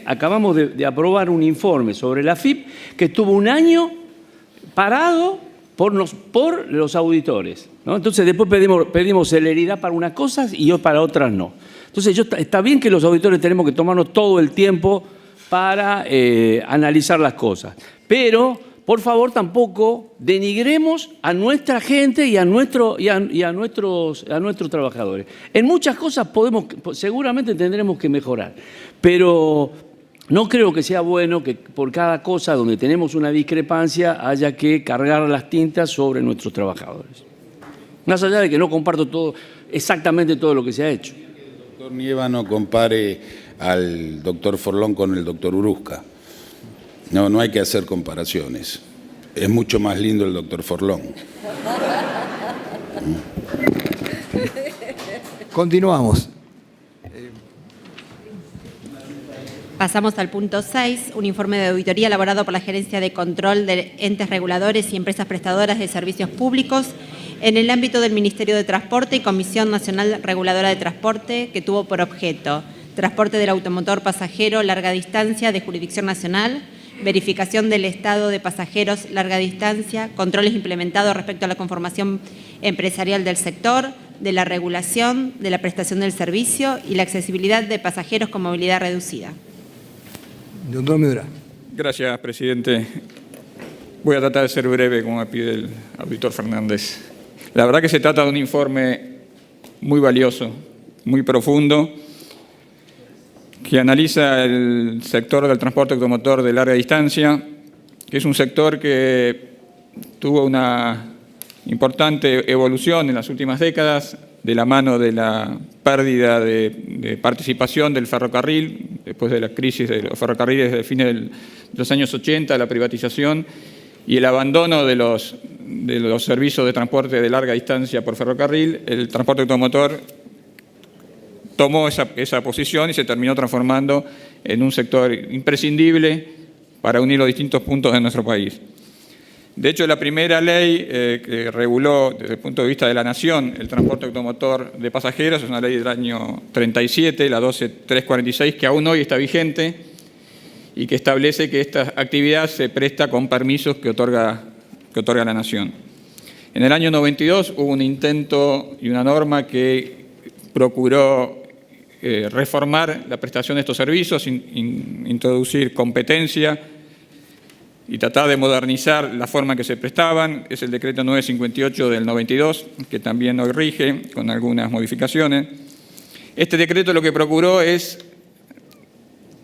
Acabamos de aprobar un informe sobre la AFIP que estuvo un año parado por los auditores, ¿no? Entonces después pedimos celeridad para unas cosas y para otras no. Entonces está bien que los auditores tenemos que tomarnos todo el tiempo para analizar las cosas, pero por favor tampoco denigremos a nuestra gente y a nuestros trabajadores. En muchas cosas seguramente tendremos que mejorar, pero no creo que sea bueno que por cada cosa donde tenemos una discrepancia haya que cargar las tintas sobre nuestros trabajadores. Más allá de que no comparto exactamente todo lo que se ha hecho.
El doctor Nieva no compare al doctor Forlón con el doctor Uruzca. No hay que hacer comparaciones. Es mucho más lindo el doctor Forlón.
Continuamos.
Pasamos al punto 6, un informe de auditoría elaborado por la Gerencia de Control de Entes Reguladores y Empresas Prestadoras de Servicios Públicos en el ámbito del Ministerio de Transporte y Comisión Nacional Reguladora de Transporte, que tuvo por objeto transporte del automotor pasajero larga distancia de jurisdicción nacional, verificación del estado de pasajeros larga distancia, controles implementados respecto a la conformación empresarial del sector, de la regulación, de la prestación del servicio y la accesibilidad de pasajeros con movilidad reducida.
Doctor Medura.
Gracias, presidente. Voy a tratar de ser breve, como me pide el auditor Fernández. La verdad que se trata de un informe muy valioso, muy profundo, que analiza el sector del transporte automotor de larga distancia, que es un sector que tuvo una importante evolución en las últimas décadas de la mano de la pérdida de participación del ferrocarril, después de la crisis de los ferrocarriles de fines de los años 80, la privatización y el abandono de los servicios de transporte de larga distancia por ferrocarril, el transporte automotor tomó esa posición y se terminó transformando en un sector imprescindible para unir los distintos puntos de nuestro país. De hecho, la primera ley que reguló desde el punto de vista de la Nación el transporte automotor de pasajeros es una ley del año 37, la 12346, que aún hoy está vigente y que establece que esta actividad se presta con permisos que otorga la Nación. En el año 92 hubo un intento y una norma que procuró reformar la prestación de estos servicios, introducir competencia y tratar de modernizar la forma en que se prestaban. Es el decreto 958 del 92, que también hoy rige, con algunas modificaciones. Este decreto lo que procuró es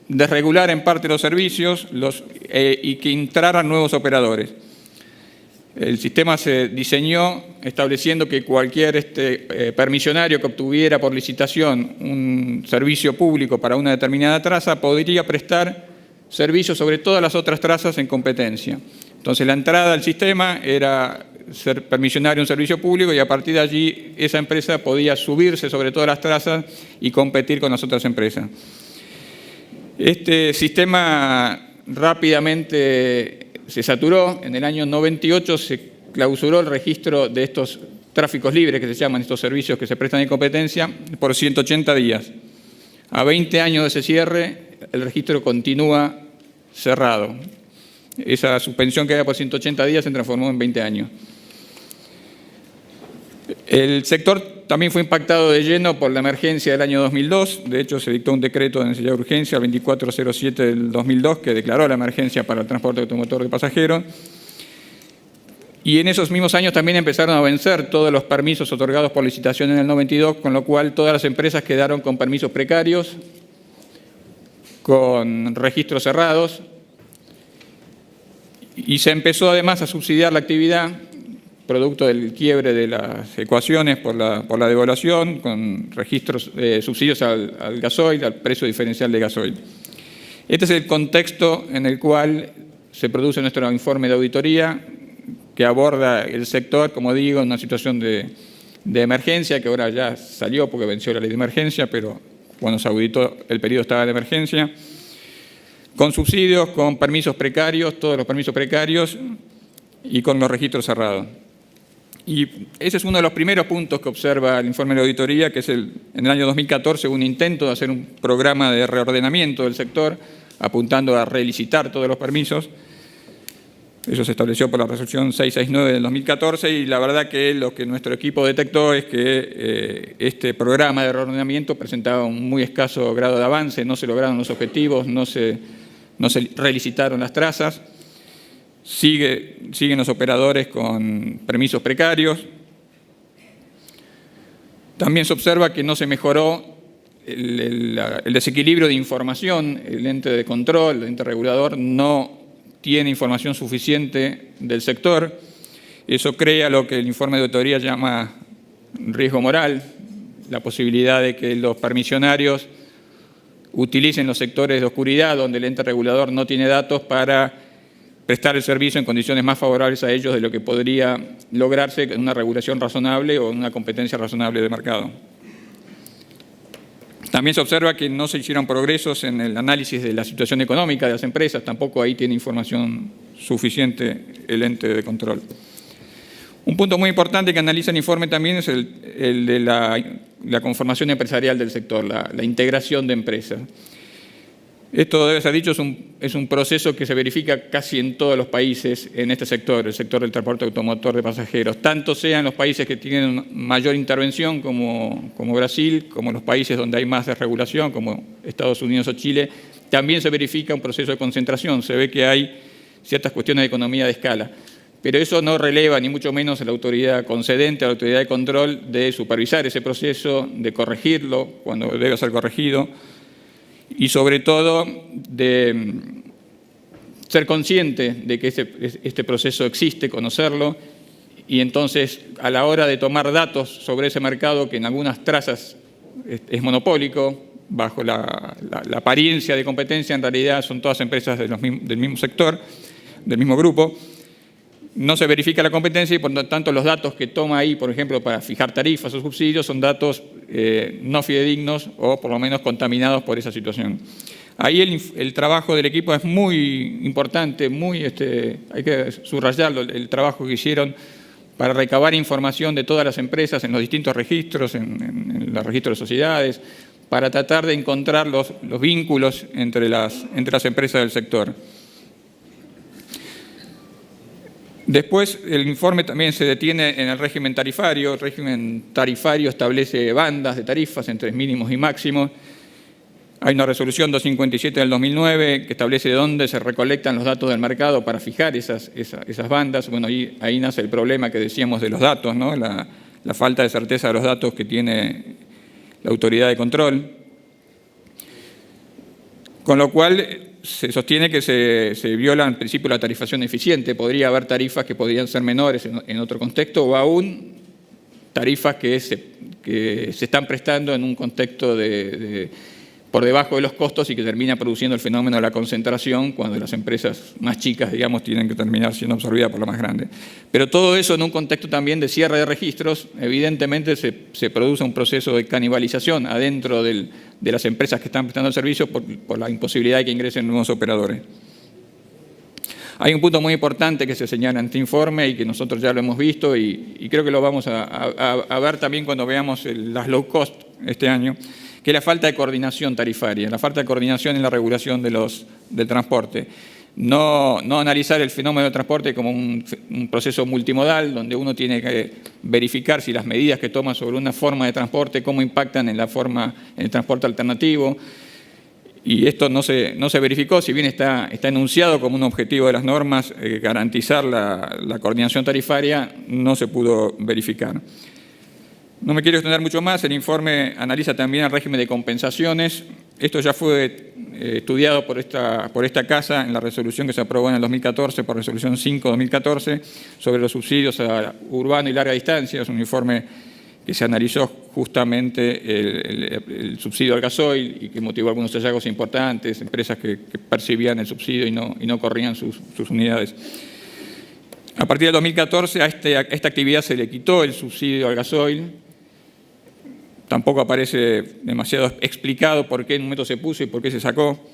desregular en parte los servicios y que entraran nuevos operadores. El sistema se diseñó estableciendo que cualquier permisionario que obtuviera por licitación un servicio público para una determinada traza podría prestar servicios sobre todas las otras trazas en competencia. Entonces, la entrada al sistema era ser permisionario un servicio público y a partir de allí esa empresa podía subirse sobre todas las trazas y competir con las otras empresas. Este sistema rápidamente se saturó. En el año 98 se clausuró el registro de estos tráficos libres, que se llaman estos servicios que se prestan en competencia, por 180 días. A 20 años de ese cierre, el registro continúa cerrado. Esa suspensión que había por 180 días se transformó en 20 años. El sector también fue impactado de lleno por la emergencia del año 2002. De hecho, se dictó un decreto de necesidad de urgencia, el 2407 del 2002, que declaró la emergencia para el transporte automotor de pasajeros. Y en esos mismos años también empezaron a vencer todos los permisos otorgados por licitación en el 92, con lo cual todas las empresas quedaron con permisos precarios, con registros cerrados, y se empezó además a subsidiar la actividad, producto del quiebre de las ecuaciones por la devaluación, con registros, subsidios al gasoil, al precio diferencial de gasoil. Este es el contexto en el cual se produce nuestro informe de auditoría, que aborda el sector, como digo, en una situación de emergencia, que ahora ya salió porque venció la ley de emergencia, pero cuando se auditó el periodo estaba de emergencia, con subsidios, con permisos precarios, todos los permisos precarios, y con los registros cerrados. Y ese es uno de los primeros puntos que observa el informe de auditoría, que es en el año 2014 un intento de hacer un programa de reordenamiento del sector, apuntando a relicitar todos los permisos. Eso se estableció por la resolución 669 del 2014 y la verdad que lo que nuestro equipo detectó es que este programa de reordenamiento presentaba un muy escaso grado de avance, no se lograron los objetivos, no se relicitaron las trazas, siguen los operadores con permisos precarios. También se observa que no se mejoró el desequilibrio de información, el ente de control, el ente regulador no tiene información suficiente del sector. Eso crea lo que el informe de auditoría llama riesgo moral, la posibilidad de que los permisionarios utilicen los sectores de oscuridad donde el ente regulador no tiene datos para prestar el servicio en condiciones más favorables a ellos de lo que podría lograrse en una regulación razonable o en una competencia razonable de mercado. También se observa que no se hicieron progresos en el análisis de la situación económica de las empresas, tampoco ahí tiene información suficiente el ente de control. Un punto muy importante que analiza el informe también es el de la conformación empresarial del sector, la integración de empresas. Esto, debe ser dicho, es un proceso que se verifica casi en todos los países en este sector, el sector del transporte automotor de pasajeros, tanto sean los países que tienen mayor intervención como Brasil, como los países donde hay más desregulación, como Estados Unidos o Chile, también se verifica un proceso de concentración, se ve que hay ciertas cuestiones de economía de escala. Pero eso no releva, ni mucho menos, a la autoridad concedente, a la autoridad de control, de supervisar ese proceso, de corregirlo cuando debe ser corregido, y sobre todo de ser consciente de que este proceso existe, conocerlo, y entonces a la hora de tomar datos sobre ese mercado, que en algunas trazas es monopólico, bajo la apariencia de competencia, en realidad son todas empresas del mismo sector, del mismo grupo. No se verifica la competencia y por lo tanto los datos que toma ahí, por ejemplo, para fijar tarifas o subsidios, son datos no fidedignos o por lo menos contaminados por esa situación. Ahí el trabajo del equipo es muy importante, hay que subrayarlo, el trabajo que hicieron para recabar información de todas las empresas en los distintos registros, en los registros de sociedades, para tratar de encontrar los vínculos entre las empresas del sector. Después, el informe también se detiene en el régimen tarifario. El régimen tarifario establece bandas de tarifas entre mínimos y máximos. Hay una resolución 257 del 2009 que establece de dónde se recolectan los datos del mercado para fijar esas bandas. Bueno, ahí nace el problema que decíamos de los datos, ¿no? La falta de certeza de los datos que tiene la autoridad de control. Con lo cual se sostiene que se viola en principio la tarifación eficiente. Podría haber tarifas que podrían ser menores en otro contexto o aún tarifas que se están prestando en un contexto por debajo de los costos y que termina produciendo el fenómeno de la concentración cuando las empresas más chicas, digamos, tienen que terminar siendo absorbidas por la más grande. Pero todo eso en un contexto también de cierre de registros, evidentemente se produce un proceso de canibalización adentro de las empresas que están prestando el servicio por la imposibilidad de que ingresen nuevos operadores. Hay un punto muy importante que se señala en este informe y que nosotros ya lo hemos visto y creo que lo vamos a ver también cuando veamos las low cost este año, que es la falta de coordinación tarifaria, la falta de coordinación en la regulación del transporte. No analizar el fenómeno del transporte como un proceso multimodal, donde uno tiene que verificar si las medidas que toma sobre una forma de transporte, cómo impactan en el transporte alternativo. Y esto no se verificó, si bien está enunciado como un objetivo de las normas, garantizar la coordinación tarifaria, no se pudo verificar. No me quiero extender mucho más, el informe analiza también el régimen de compensaciones. Esto ya fue estudiado por esta Casa en la resolución que se aprobó en el 2014, por resolución 5-2014, sobre los subsidios a urbano y larga distancia. Es un informe que se analizó justamente el subsidio al gasoil y que motivó algunos hallazgos importantes, empresas que percibían el subsidio y no corrían sus unidades. A partir del 2014 a esta actividad se le quitó el subsidio al gasoil. Tampoco aparece demasiado explicado por qué en un momento se puso y por qué se sacó.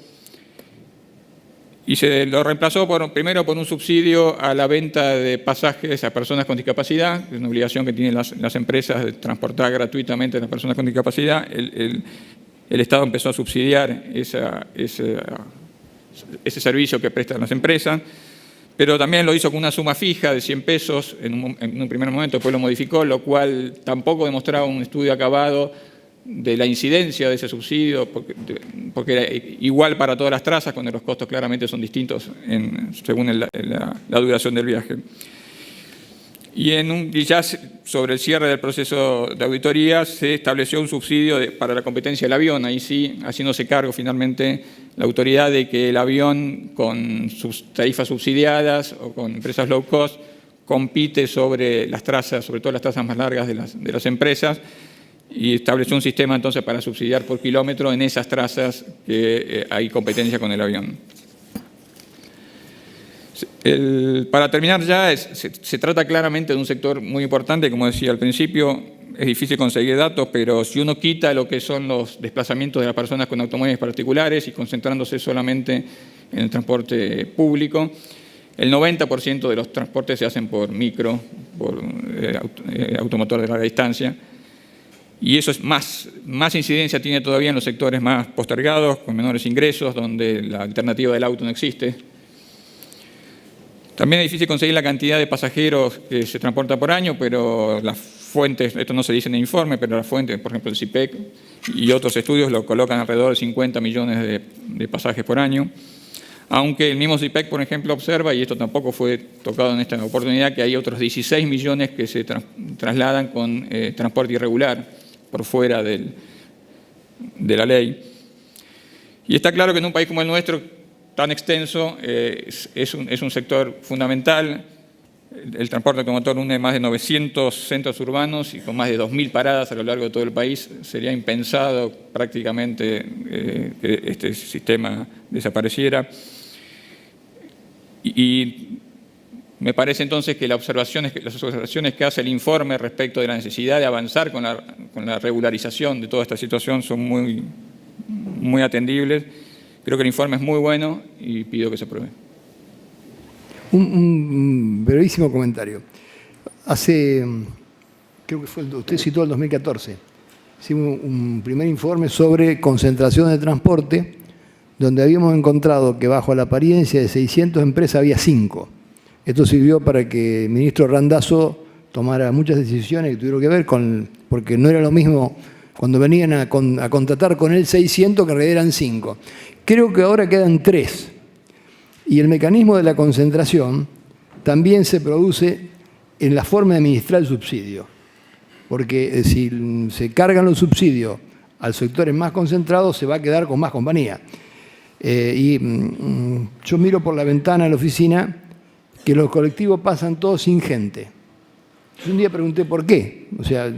Y se lo reemplazó primero por un subsidio a la venta de pasajes a personas con discapacidad, que es una obligación que tienen las empresas de transportar gratuitamente a las personas con discapacidad. El Estado empezó a subsidiar ese servicio que prestan las empresas, pero también lo hizo con una suma fija de 100 pesos en un primer momento, después lo modificó, lo cual tampoco demostraba un estudio acabado de la incidencia de ese subsidio, porque era igual para todas las trazas, cuando los costos claramente son distintos según la duración del viaje. Y ya sobre el cierre del proceso de auditoría se estableció un subsidio para la competencia del avión, ahí sí, haciéndose cargo finalmente la autoridad de que el avión con sus tarifas subsidiadas o con empresas low cost compite sobre las trazas, sobre todo las trazas más largas de las empresas, y estableció un sistema entonces para subsidiar por kilómetro en esas trazas que hay competencia con el avión. Para terminar ya, se trata claramente de un sector muy importante, como decía al principio, es difícil conseguir datos, pero si uno quita lo que son los desplazamientos de las personas con automóviles particulares y concentrándose solamente en el transporte público, el 90% de los transportes se hacen por micro, por automotor de larga distancia, y eso es más incidencia tiene todavía en los sectores más postergados, con menores ingresos, donde la alternativa del auto no existe. También es difícil conseguir la cantidad de pasajeros que se transporta por año, pero las fuentes, esto no se dice en el informe, pero las fuentes, por ejemplo el CIPEC y otros estudios lo colocan alrededor de 50 millones de pasajes por año. Aunque el mismo CIPEC, por ejemplo, observa, y esto tampoco fue tocado en esta oportunidad, que hay otros 16 millones que se trasladan con transporte irregular por fuera de la ley. Y está claro que en un país como el nuestro, tan extenso, es un sector fundamental. el transporte automotor une más de 900 centros urbanos y con más de 2.000 paradas a lo largo de todo el país. Sería impensado prácticamente que este sistema desapareciera. Y me parece entonces que las observaciones que hace el informe respecto de la necesidad de avanzar con la regularización de toda esta situación son muy atendibles. Creo que el informe es muy bueno y pido que se apruebe.
Un brevísimo comentario. Creo que usted citó el 2014, hicimos un primer informe sobre concentración de transporte, donde habíamos encontrado que bajo la apariencia de 600 empresas había 5. Esto sirvió para que el ministro Randazzo tomara muchas decisiones que tuvieron que ver porque no era lo mismo cuando venían a contratar con él 600 que en realidad eran 5. Creo que ahora quedan 3. Y el mecanismo de la concentración también se produce en la forma de administrar el subsidio. Porque si se cargan los subsidios al sectores más concentrados, se va a quedar con más compañía. Yo miro por la ventana de la oficina que los colectivos pasan todos sin gente. Yo un día pregunté por qué. O sea,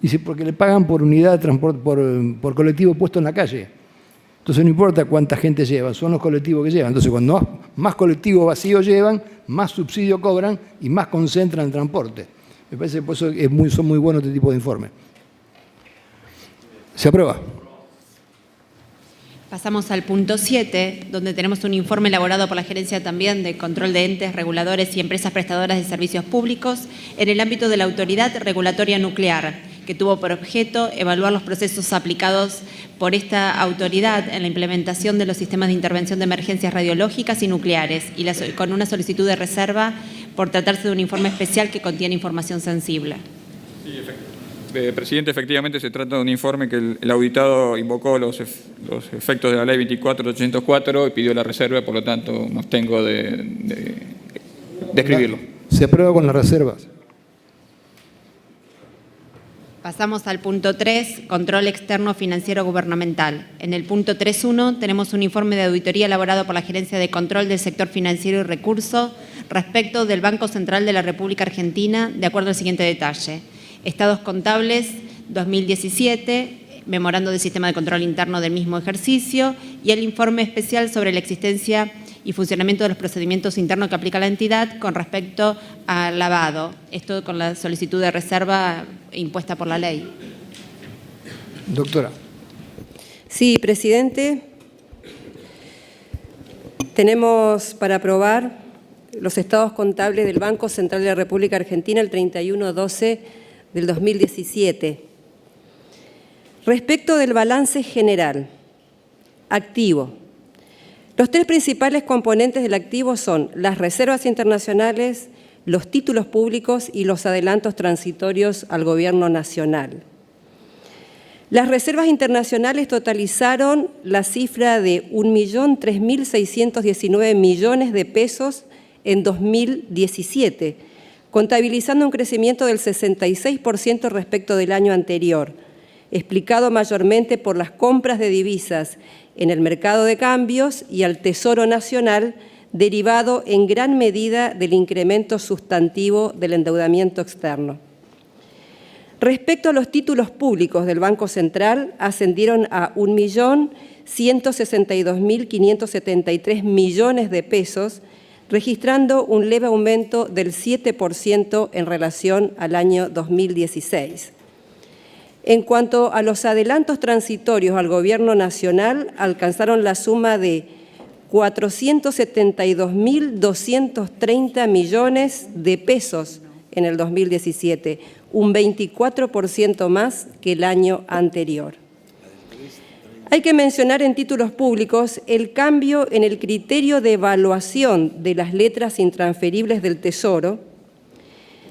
dice, porque le pagan por unidad de transporte, por colectivo puesto en la calle. Entonces no importa cuánta gente lleva, son los colectivos que llevan. Entonces cuando más colectivos vacíos llevan, más subsidio cobran y más concentran el transporte. Me parece que por eso son muy buenos este tipo de informes. Se aprueba.
Pasamos al punto 7, donde tenemos un informe elaborado por la Gerencia también de Control de Entes, Reguladores y Empresas Prestadoras de Servicios Públicos en el ámbito de la Autoridad Regulatoria Nuclear, que tuvo por objeto evaluar los procesos aplicados por esta autoridad en la implementación de los sistemas de intervención de emergencias radiológicas y nucleares, y con una solicitud de reserva por tratarse de un informe especial que contiene información sensible.
Sí, presidente, efectivamente se trata de un informe que el auditado invocó los efectos de la ley 24.804 y pidió la reserva, por lo tanto me abstengo de escribirlo.
Se aprueba con las reservas.
Pasamos al punto 3, control externo financiero gubernamental. En el punto 3.1 tenemos un informe de auditoría elaborado por la Gerencia de Control del Sector Financiero y Recursos respecto del Banco Central de la República Argentina, de acuerdo al siguiente detalle. Estados contables 2017, memorando del sistema de control interno del mismo ejercicio y el informe especial sobre la existencia y funcionamiento de los procedimientos internos que aplica la entidad con respecto al lavado. Esto con la solicitud de reserva impuesta por la ley.
Doctora.
Sí, presidente. Tenemos para aprobar los estados contables del Banco Central de la República Argentina el 31/12 del 2017. Respecto del balance general, activo. Los 3 principales componentes del activo son las reservas internacionales, los títulos públicos y los adelantos transitorios al Gobierno Nacional. Las reservas internacionales totalizaron la cifra de 1.003.619 millones de pesos en 2017, contabilizando un crecimiento del 66% respecto del año anterior, explicado mayormente por las compras de divisas en el mercado de cambios y al Tesoro Nacional, derivado en gran medida del incremento sustantivo del endeudamiento externo. Respecto a los títulos públicos del Banco Central, ascendieron a 1.162.573 millones de pesos, registrando un leve aumento del 7% en relación al año 2016. En cuanto a los adelantos transitorios al Gobierno Nacional, alcanzaron la suma de 472.230 millones de pesos en el 2017, un 24% más que el año anterior. Hay que mencionar en títulos públicos el cambio en el criterio de evaluación de las letras intransferibles del Tesoro.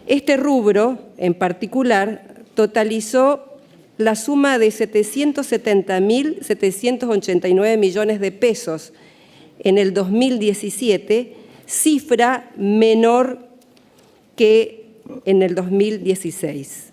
Este rubro, en particular, totalizó la suma de 770.789 millones de pesos en el 2017, cifra menor que en el 2016.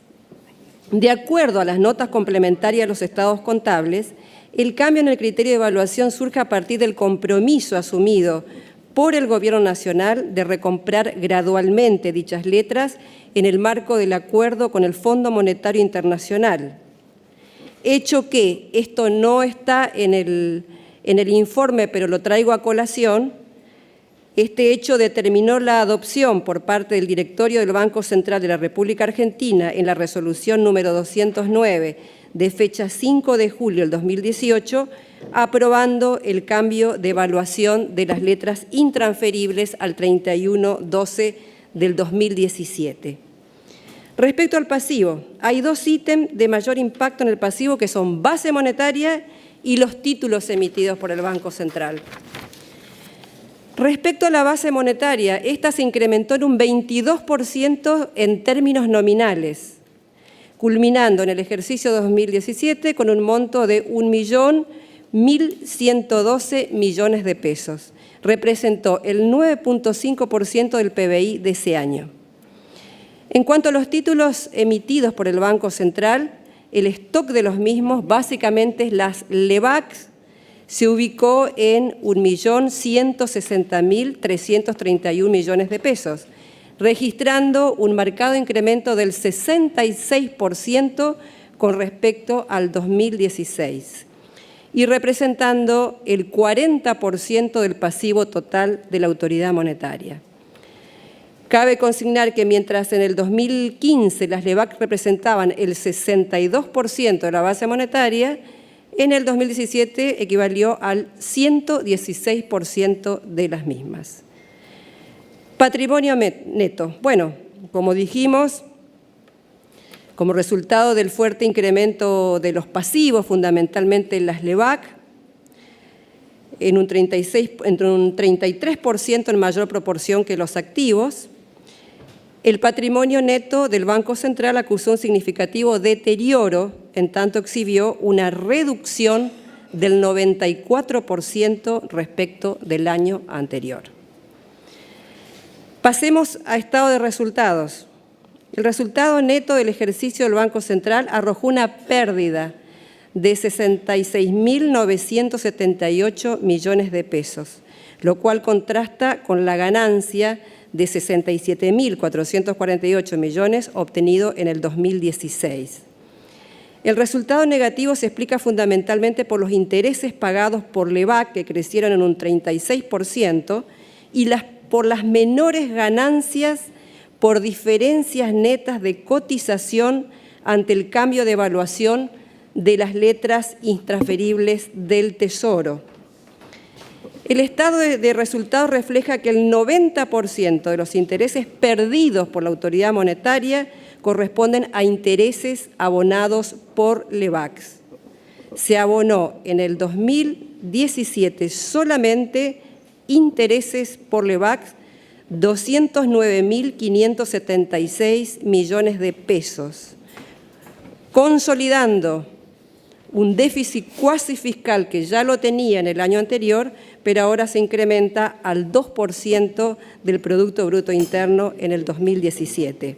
De acuerdo a las notas complementarias a los estados contables, el cambio en el criterio de evaluación surge a partir del compromiso asumido por el Gobierno Nacional de recomprar gradualmente dichas letras en el marco del acuerdo con el Fondo Monetario Internacional. Hecho que esto no está en el informe, pero lo traigo a colación. Este hecho determinó la adopción por parte del Directorio del Banco Central de la República Argentina en la resolución número 209 de fecha 5 de julio del 2018, aprobando el cambio de evaluación de las letras intransferibles al 31/12 del 2017. Respecto al pasivo, hay dos ítems de mayor impacto en el pasivo que son base monetaria y los títulos emitidos por el Banco Central. Respecto a la base monetaria, esta se incrementó en un 22% en términos nominales, culminando en el ejercicio 2017 con un monto de 1.112 millones de pesos. Representó el 9.5% del PBI de ese año. En cuanto a los títulos emitidos por el Banco Central, el stock de los mismos, básicamente las LEBACs, se ubicó en 1.160.331 millones de pesos, registrando un marcado incremento del 66% con respecto al 2016 y representando el 40% del pasivo total de la autoridad monetaria. Cabe consignar que mientras en el 2015 las LEBAC representaban el 62% de la base monetaria, en el 2017 equivalió al 116% de las mismas. Patrimonio neto. Bueno, como dijimos, como resultado del fuerte incremento de los pasivos, fundamentalmente en las LEBAC, entre un 33% en mayor proporción que los activos, el patrimonio neto del Banco Central acusó un significativo deterioro, en tanto exhibió una reducción del 94% respecto del año anterior. Pasemos a estado de resultados. El resultado neto del ejercicio del Banco Central arrojó una pérdida de 66.978 millones de pesos, lo cual contrasta con la ganancia de 67.448 millones obtenido en el 2016. El resultado negativo se explica fundamentalmente por los intereses pagados por LEBAC, que crecieron en un 36%, y por las menores ganancias por diferencias netas de cotización ante el cambio de evaluación de las letras intransferibles del Tesoro. El estado de resultados refleja que el 90% de los intereses perdidos por la autoridad monetaria corresponden a intereses abonados por LEBACs. Se abonó en el 2017 solamente intereses por LEBACs 209.576 millones de pesos, consolidando un déficit cuasi fiscal que ya lo tenía en el año anterior, pero ahora se incrementa al 2% del Producto Bruto Interno en el 2017.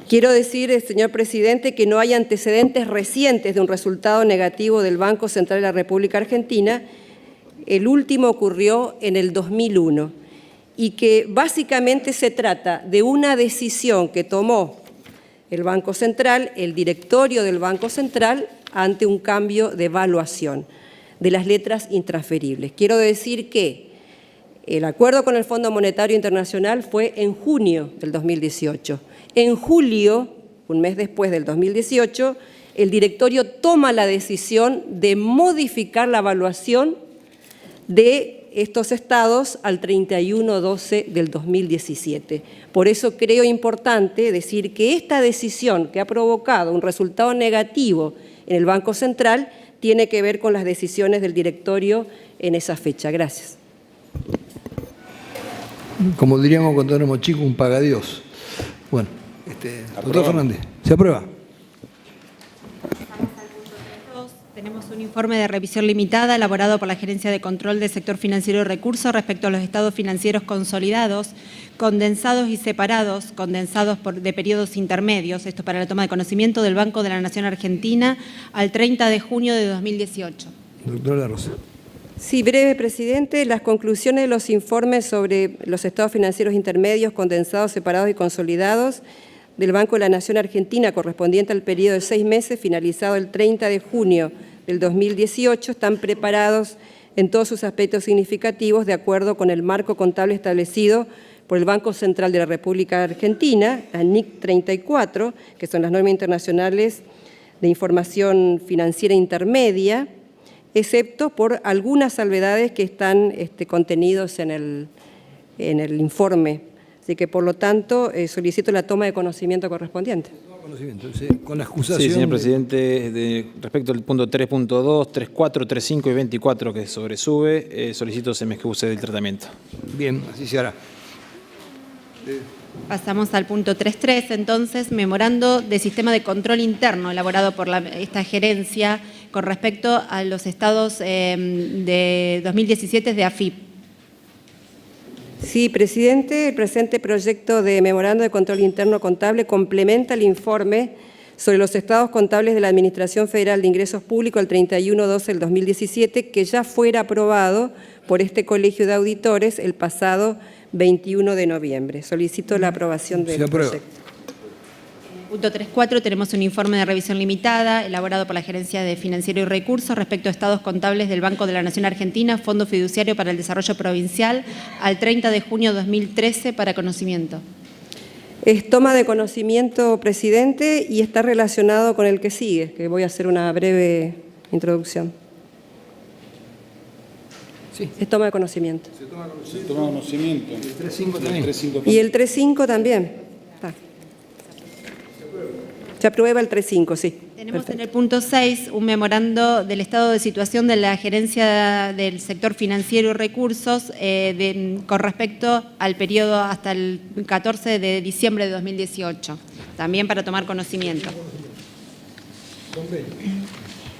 Quiero decir, señor presidente, que no hay antecedentes recientes de un resultado negativo del Banco Central de la República Argentina. El último ocurrió en el 2001 y que básicamente se trata de una decisión que tomó el Banco Central, el directorio del Banco Central, ante un cambio de evaluación de las letras intransferibles. Quiero decir que el acuerdo con el Fondo Monetario Internacional fue en junio del 2018. En julio, un mes después del 2018, el directorio toma la decisión de modificar la evaluación de estos estados al 31/12 del 2017. Por eso creo importante decir que esta decisión que ha provocado un resultado negativo en el Banco Central tiene que ver con las decisiones del directorio en esa fecha. Gracias.
Como diríamos cuando éramos chicos, un pagadiós. Bueno, doctor Fernández, ¿se aprueba?
Tenemos un informe de revisión limitada elaborado por la Gerencia de Control del Sector Financiero y Recursos respecto a los estados financieros consolidados, condensados y separados, condensados de periodos intermedios, esto para la toma de conocimiento del Banco de la Nación Argentina al 30 de junio de 2018.
Doctora La Rosa.
Sí, breve, presidente. Las conclusiones de los informes sobre los estados financieros intermedios, condensados, separados y consolidados del Banco de la Nación Argentina correspondiente al periodo de 6 meses, finalizado el 30 de junio del 2018, están preparados en todos sus aspectos significativos de acuerdo con el marco contable establecido por el Banco Central de la República Argentina, la NIC 34, que son las normas internacionales de información financiera intermedia, excepto por algunas salvedades que están contenidos en el informe. Así que, por lo tanto, solicito la toma de conocimiento correspondiente.
Con la excusación.
Sí, señor presidente, respecto al punto 3.2, 3.4, 3.5 y 24 que sobresube, solicito se me excuse del tratamiento.
Bien, así se hará.
Pasamos al punto 3.3, entonces, memorando de sistema de control interno elaborado por esta gerencia con respecto a los estados de 2017 de AFIP.
Sí, presidente, el presente proyecto de memorando de control interno contable complementa el informe sobre los estados contables de la Administración Federal de Ingresos Públicos el 31/12 del 2017, que ya fuera aprobado por este Colegio de Auditores el pasado 21 de noviembre. Solicito la aprobación del proyecto.
Punto 3.4, tenemos un informe de revisión limitada elaborado por la Gerencia de Financiero y Recursos respecto a estados contables del Banco de la Nación Argentina, Fondo Fiduciario para el Desarrollo Provincial, al 30 de junio de 2013, para conocimiento.
Es toma de conocimiento, presidente, y está relacionado con el que sigue, que voy a hacer una breve introducción.
Sí.
Es toma de conocimiento.
Se toma conocimiento.
El 3.5 también.
Y el 3.5 también. Está. Se aprueba el 3.5, sí.
Tenemos
Perfecto.
en el punto 6 un memorando del estado de situación de la Gerencia del Sector Financiero y Recursos con respecto al periodo hasta el 14 de diciembre de 2018, también para tomar conocimiento.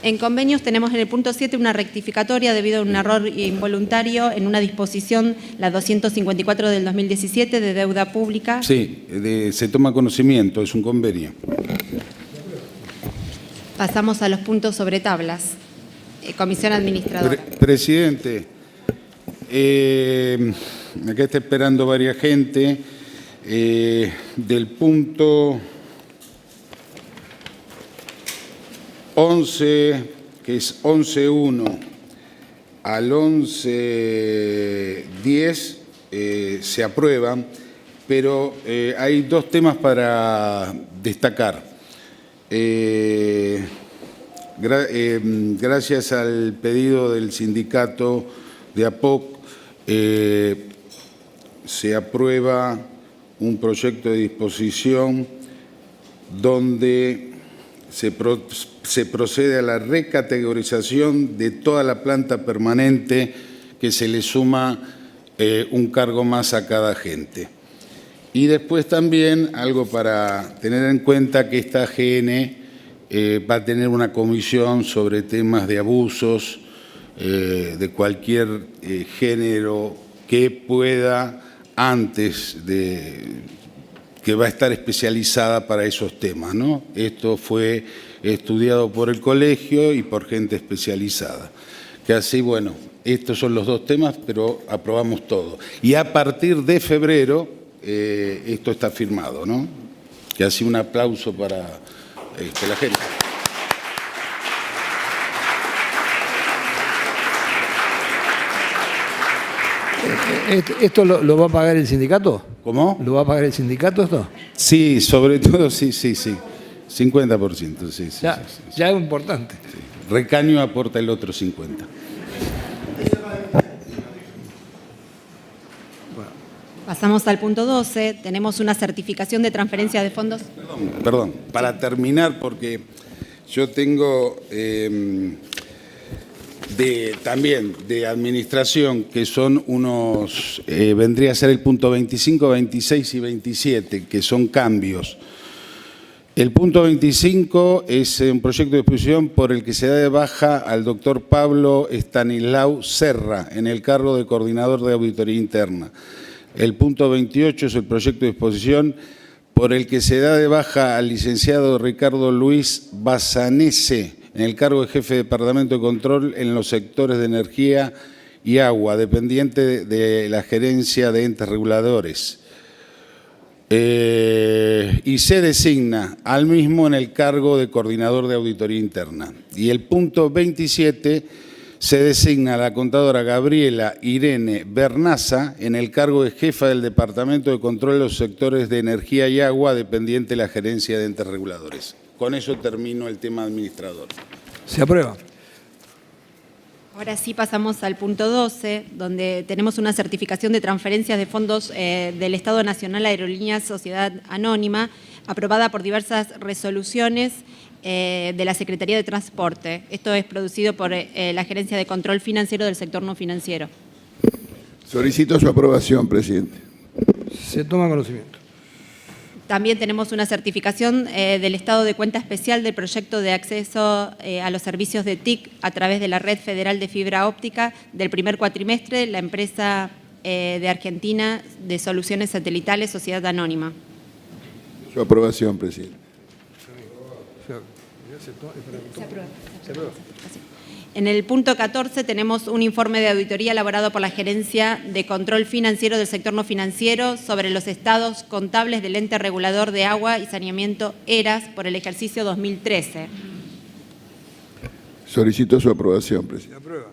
En convenios tenemos en el punto 7 una rectificatoria debido a un error involuntario en una disposición, la 254 del 2017, de deuda pública.
Sí, se toma conocimiento, es un convenio.
Pasamos a los puntos sobre tablas. Comisión Administradora.
Presidente, acá está esperando varias gente. Del punto 11, que es 11.1 al 11.10, se aprueba, pero hay dos temas para destacar. Gracias al pedido del sindicato de APOC, se aprueba un proyecto de disposición donde se procede a la recategorización de toda la planta permanente, que se le suma un cargo más a cada agente. Y después también algo para tener en cuenta, que esta AGN va a tener una comisión sobre temas de abusos de cualquier género que pueda, antes de que va a estar especializada para esos temas, ¿no? Esto fue estudiado por el colegio y por gente especializada. Que así, bueno, estos son los dos temas, pero aprobamos todo. Y a partir de febrero, esto está firmado, ¿no? Que así un aplauso para la gente.
¿Esto lo va a pagar el sindicato?
¿Cómo?
¿Lo va a pagar el sindicato esto?
Sí, sobre todo, sí. 50%, sí.
Ya es importante.
Sí. Recaño aporta el otro 50%.
Pasamos al punto 12. Tenemos una certificación de transferencia de fondos.
Perdón, para terminar, porque yo tengo también de administración, que son unos, vendría a ser el punto 25, 26 y 27, que son cambios. El punto 25 es un proyecto de disposición por el que se da de baja al doctor Pablo Estanislao Serra en el cargo de coordinador de auditoría interna. El punto 28 es el proyecto de disposición por el que se da de baja al licenciado Ricardo Luis Bazanese en el cargo de jefe de Departamento de Control en los sectores de energía y agua, dependiente de la Gerencia de Entes Reguladores. Y se designa al mismo en el cargo de Coordinador de Auditoría Interna. Y el punto 27, se designa a la contadora Gabriela Irene Bernaza en el cargo de jefa del Departamento de Control de los sectores de energía y agua, dependiente de la Gerencia de Entes Reguladores. Con eso termino el tema administrador.
Se aprueba.
Ahora sí pasamos al punto 12, donde tenemos una certificación de transferencias de fondos del Estado Nacional a Aerolíneas Sociedad Anónima, aprobada por diversas resoluciones de la Secretaría de Transporte. Esto es producido por la Gerencia de Control Financiero del Sector No Financiero.
Solicito su aprobación, presidente.
Se toma conocimiento.
También tenemos una certificación del estado de cuenta especial del proyecto de acceso a los servicios de TIC a través de la Red Federal de Fibra Óptica del primer cuatrimestre, la empresa de Argentina de Soluciones Satelitales, Sociedad Anónima.
Su aprobación, presidente.
Se aprueba. En el punto 14 tenemos un informe de auditoría elaborado por la Gerencia de Control Financiero del Sector No Financiero sobre los estados contables del Ente Regulador de Agua y Saneamiento ERAS por el ejercicio 2013.
Solicito su aprobación, presidente.
Se aprueba.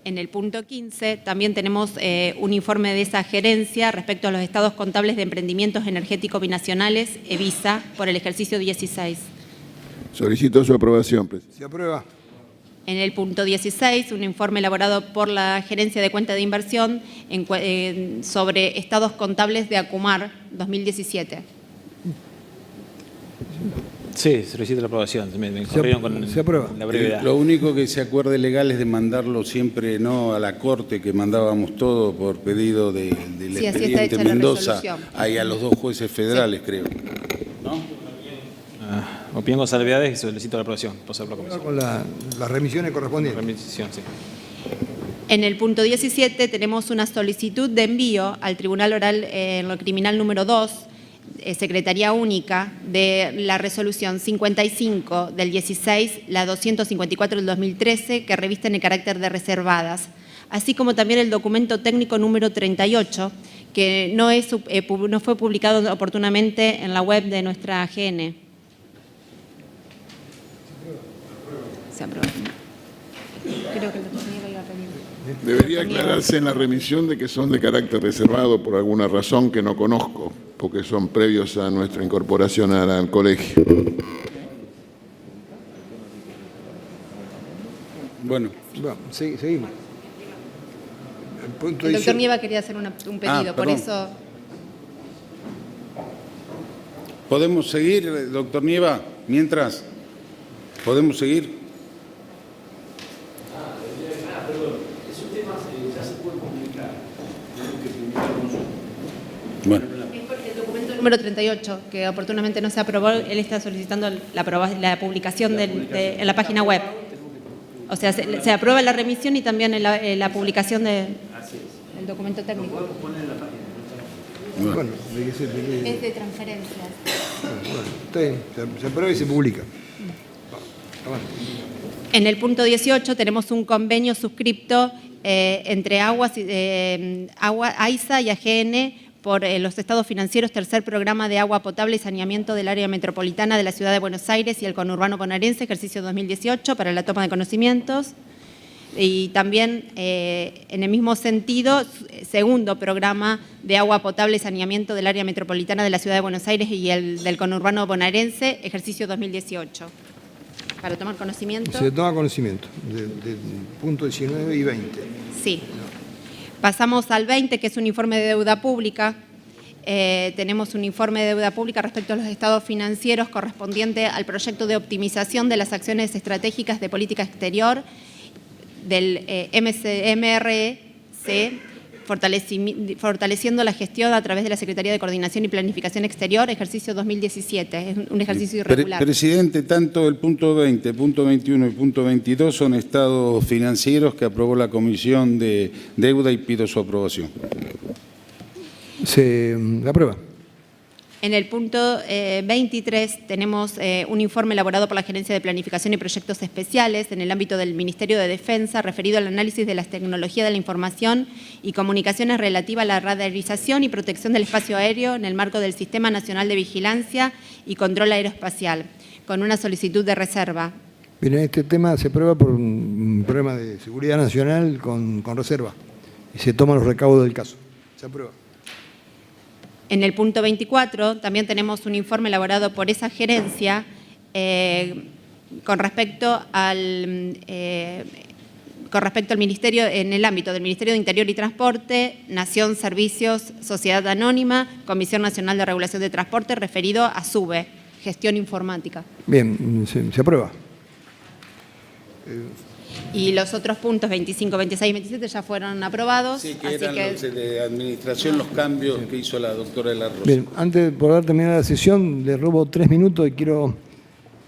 En el punto 15 también tenemos un informe de esa gerencia respecto a los estados contables de emprendimientos energéticos binacionales, EBISA, por el ejercicio 16.
Solicito su aprobación, presidente.
Se aprueba.
En el punto 16, un informe elaborado por la Gerencia de Cuenta de Inversión sobre estados contables de Acumar 2017.
Sí, solicito la aprobación. Me corrieron con
se aprueba.
la brevedad.
Lo único que se acuerde legal es de mandarlo siempre no a la Corte, que mandábamos todo por pedido del
Sí, así está
expediente
hecha la
Mendoza,
resolución.
ahí a los dos jueces federales, creo. ¿No?
Opinión con salvedades y solicito la aprobación. Pasar por la comisión.
Con las remisiones correspondientes.
Remisión, sí.
En el punto 17 tenemos una solicitud de envío al Tribunal Oral en lo criminal número 2, Secretaría Única, de la resolución 55 del 16, la 254 del 2013, que revisten el carácter de reservadas, así como también el documento técnico número 38, que no fue publicado oportunamente en la web de nuestra AGN. Se aprueba. Creo que el doctor Nieva iba a pedir.
Debería aclararse en la remisión de que son de carácter reservado por alguna razón que no conozco, porque son previos a nuestra incorporación al colegio.
Bueno, seguimos. El punto
El doctor
18.
Nieva quería hacer un pedido, por
perdón.
eso...
¿Podemos seguir, doctor Nieva? Mientras, ¿podemos seguir? Bueno.
El documento número 38, que oportunamente no se aprobó, él está solicitando la publicación en la página web. O sea, se aprueba la remisión y también la publicación del documento técnico.
Bueno,
Es de transferencias.
bueno, está bien, se aprueba y se publica.
En el punto 18 tenemos un convenio suscripto entre AISA y AGN por los estados financieros, tercer programa de agua potable y saneamiento del área metropolitana de la Ciudad de Buenos Aires y el conurbano bonaerense, ejercicio 2018, para la toma de conocimientos. Y también, en el mismo sentido, segundo programa de agua potable y saneamiento del área metropolitana de la Ciudad de Buenos Aires y el del conurbano bonaerense, ejercicio 2018. Para tomar conocimiento.
Se toma conocimiento del punto 19 y 20.
Sí. Pasamos al 20, que es un informe de deuda pública. Tenemos un informe de deuda pública respecto a los estados financieros correspondiente al proyecto de optimización de las acciones estratégicas de política exterior del MRC, fortaleciendo la gestión a través de la Secretaría de Coordinación y Planificación Exterior, ejercicio 2017. Es un ejercicio irregular.
Presidente, tanto el punto 20, punto 21 y punto 22 son estados financieros que aprobó la Comisión de Deuda y pido su aprobación.
Se aprueba.
En el punto 23 tenemos un informe elaborado por la Gerencia de Planificación y Proyectos Especiales en el ámbito del Ministerio de Defensa referido al análisis de las tecnologías de la información y comunicaciones relativa a la radarización y protección del espacio aéreo en el marco del Sistema Nacional de Vigilancia y Control Aeroespacial, con una solicitud de reserva.
Bien, este tema se aprueba por un problema de seguridad nacional con reserva y se toman los recaudos del caso. Se aprueba.
En el punto 24 también tenemos un informe elaborado por esa gerencia con respecto al Ministerio, en el ámbito del Ministerio de Interior y Transporte, Nación, Servicios, Sociedad Anónima, Comisión Nacional de Regulación de Transporte, referido a SUBE, Gestión Informática.
Bien, se aprueba.
Y los otros puntos 25, 26 y 27 ya fueron aprobados.
Sí, que
así
eran
que
los de administración, los cambios que hizo la doctora de la Rosa.
Bien, antes de poder terminar la sesión, le robo 3 minutos y quiero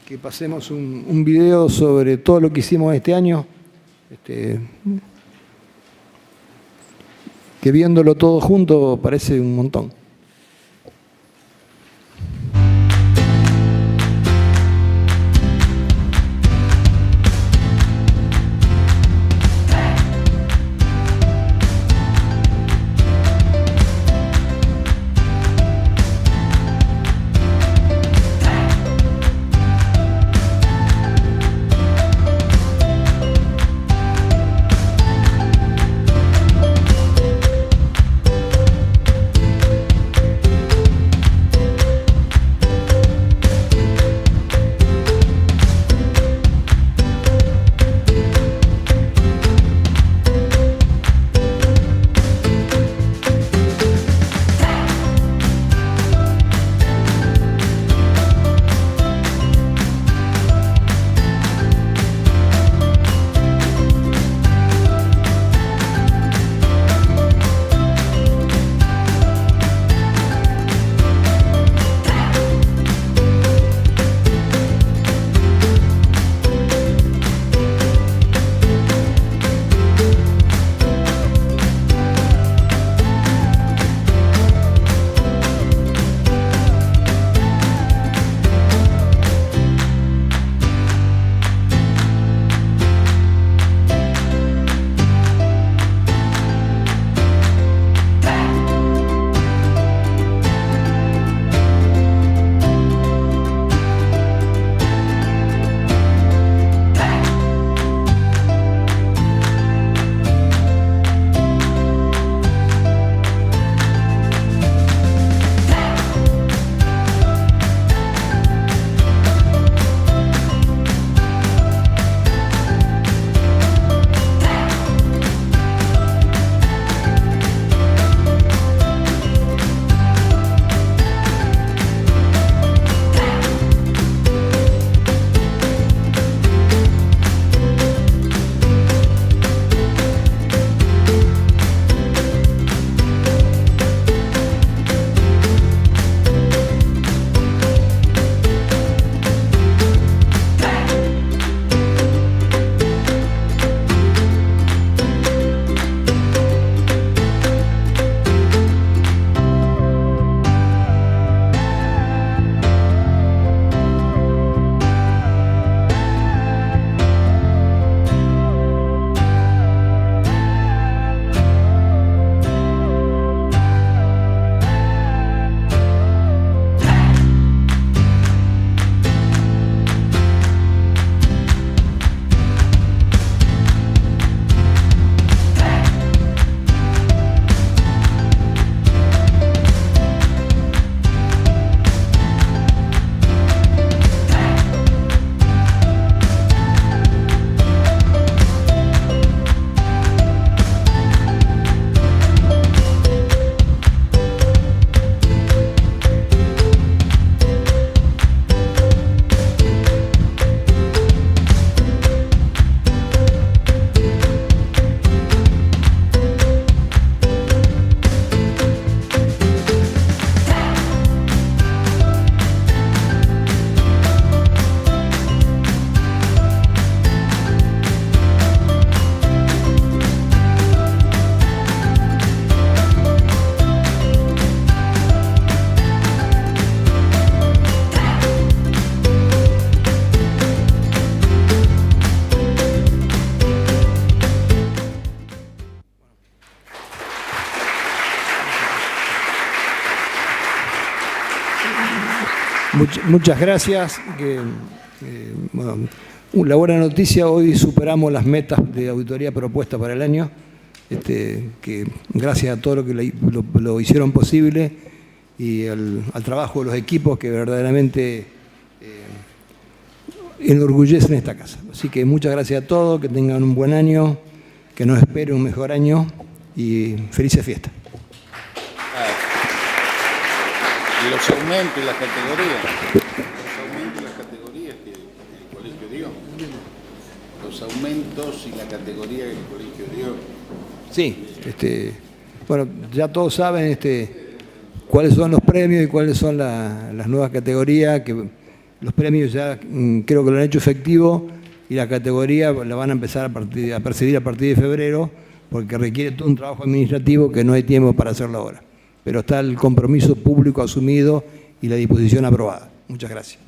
que pasemos un video sobre todo lo que hicimos este año, que viéndolo todo junto parece un montón. Muchas gracias. Bueno, la buena noticia, hoy superamos las metas de auditoría propuestas para el año, que gracias a todo lo que lo hicieron posible y al trabajo de los equipos que verdaderamente enorgullecen esta casa. Así que muchas gracias a todos, que tengan un buen año, que nos espere un mejor año y felices fiestas.
Y los aumentos y las categorías. Los aumentos y las categorías que el colegio dio. Los aumentos y la categoría que el colegio dio.
Sí, bueno, ya todos saben cuáles son los premios y cuáles son las nuevas categorías, que los premios ya creo que lo han hecho efectivo y la categoría la van a empezar a percibir a partir de febrero, porque requiere todo un trabajo administrativo que no hay tiempo para hacerlo ahora. Pero está el compromiso público asumido y la disposición aprobada. Muchas gracias.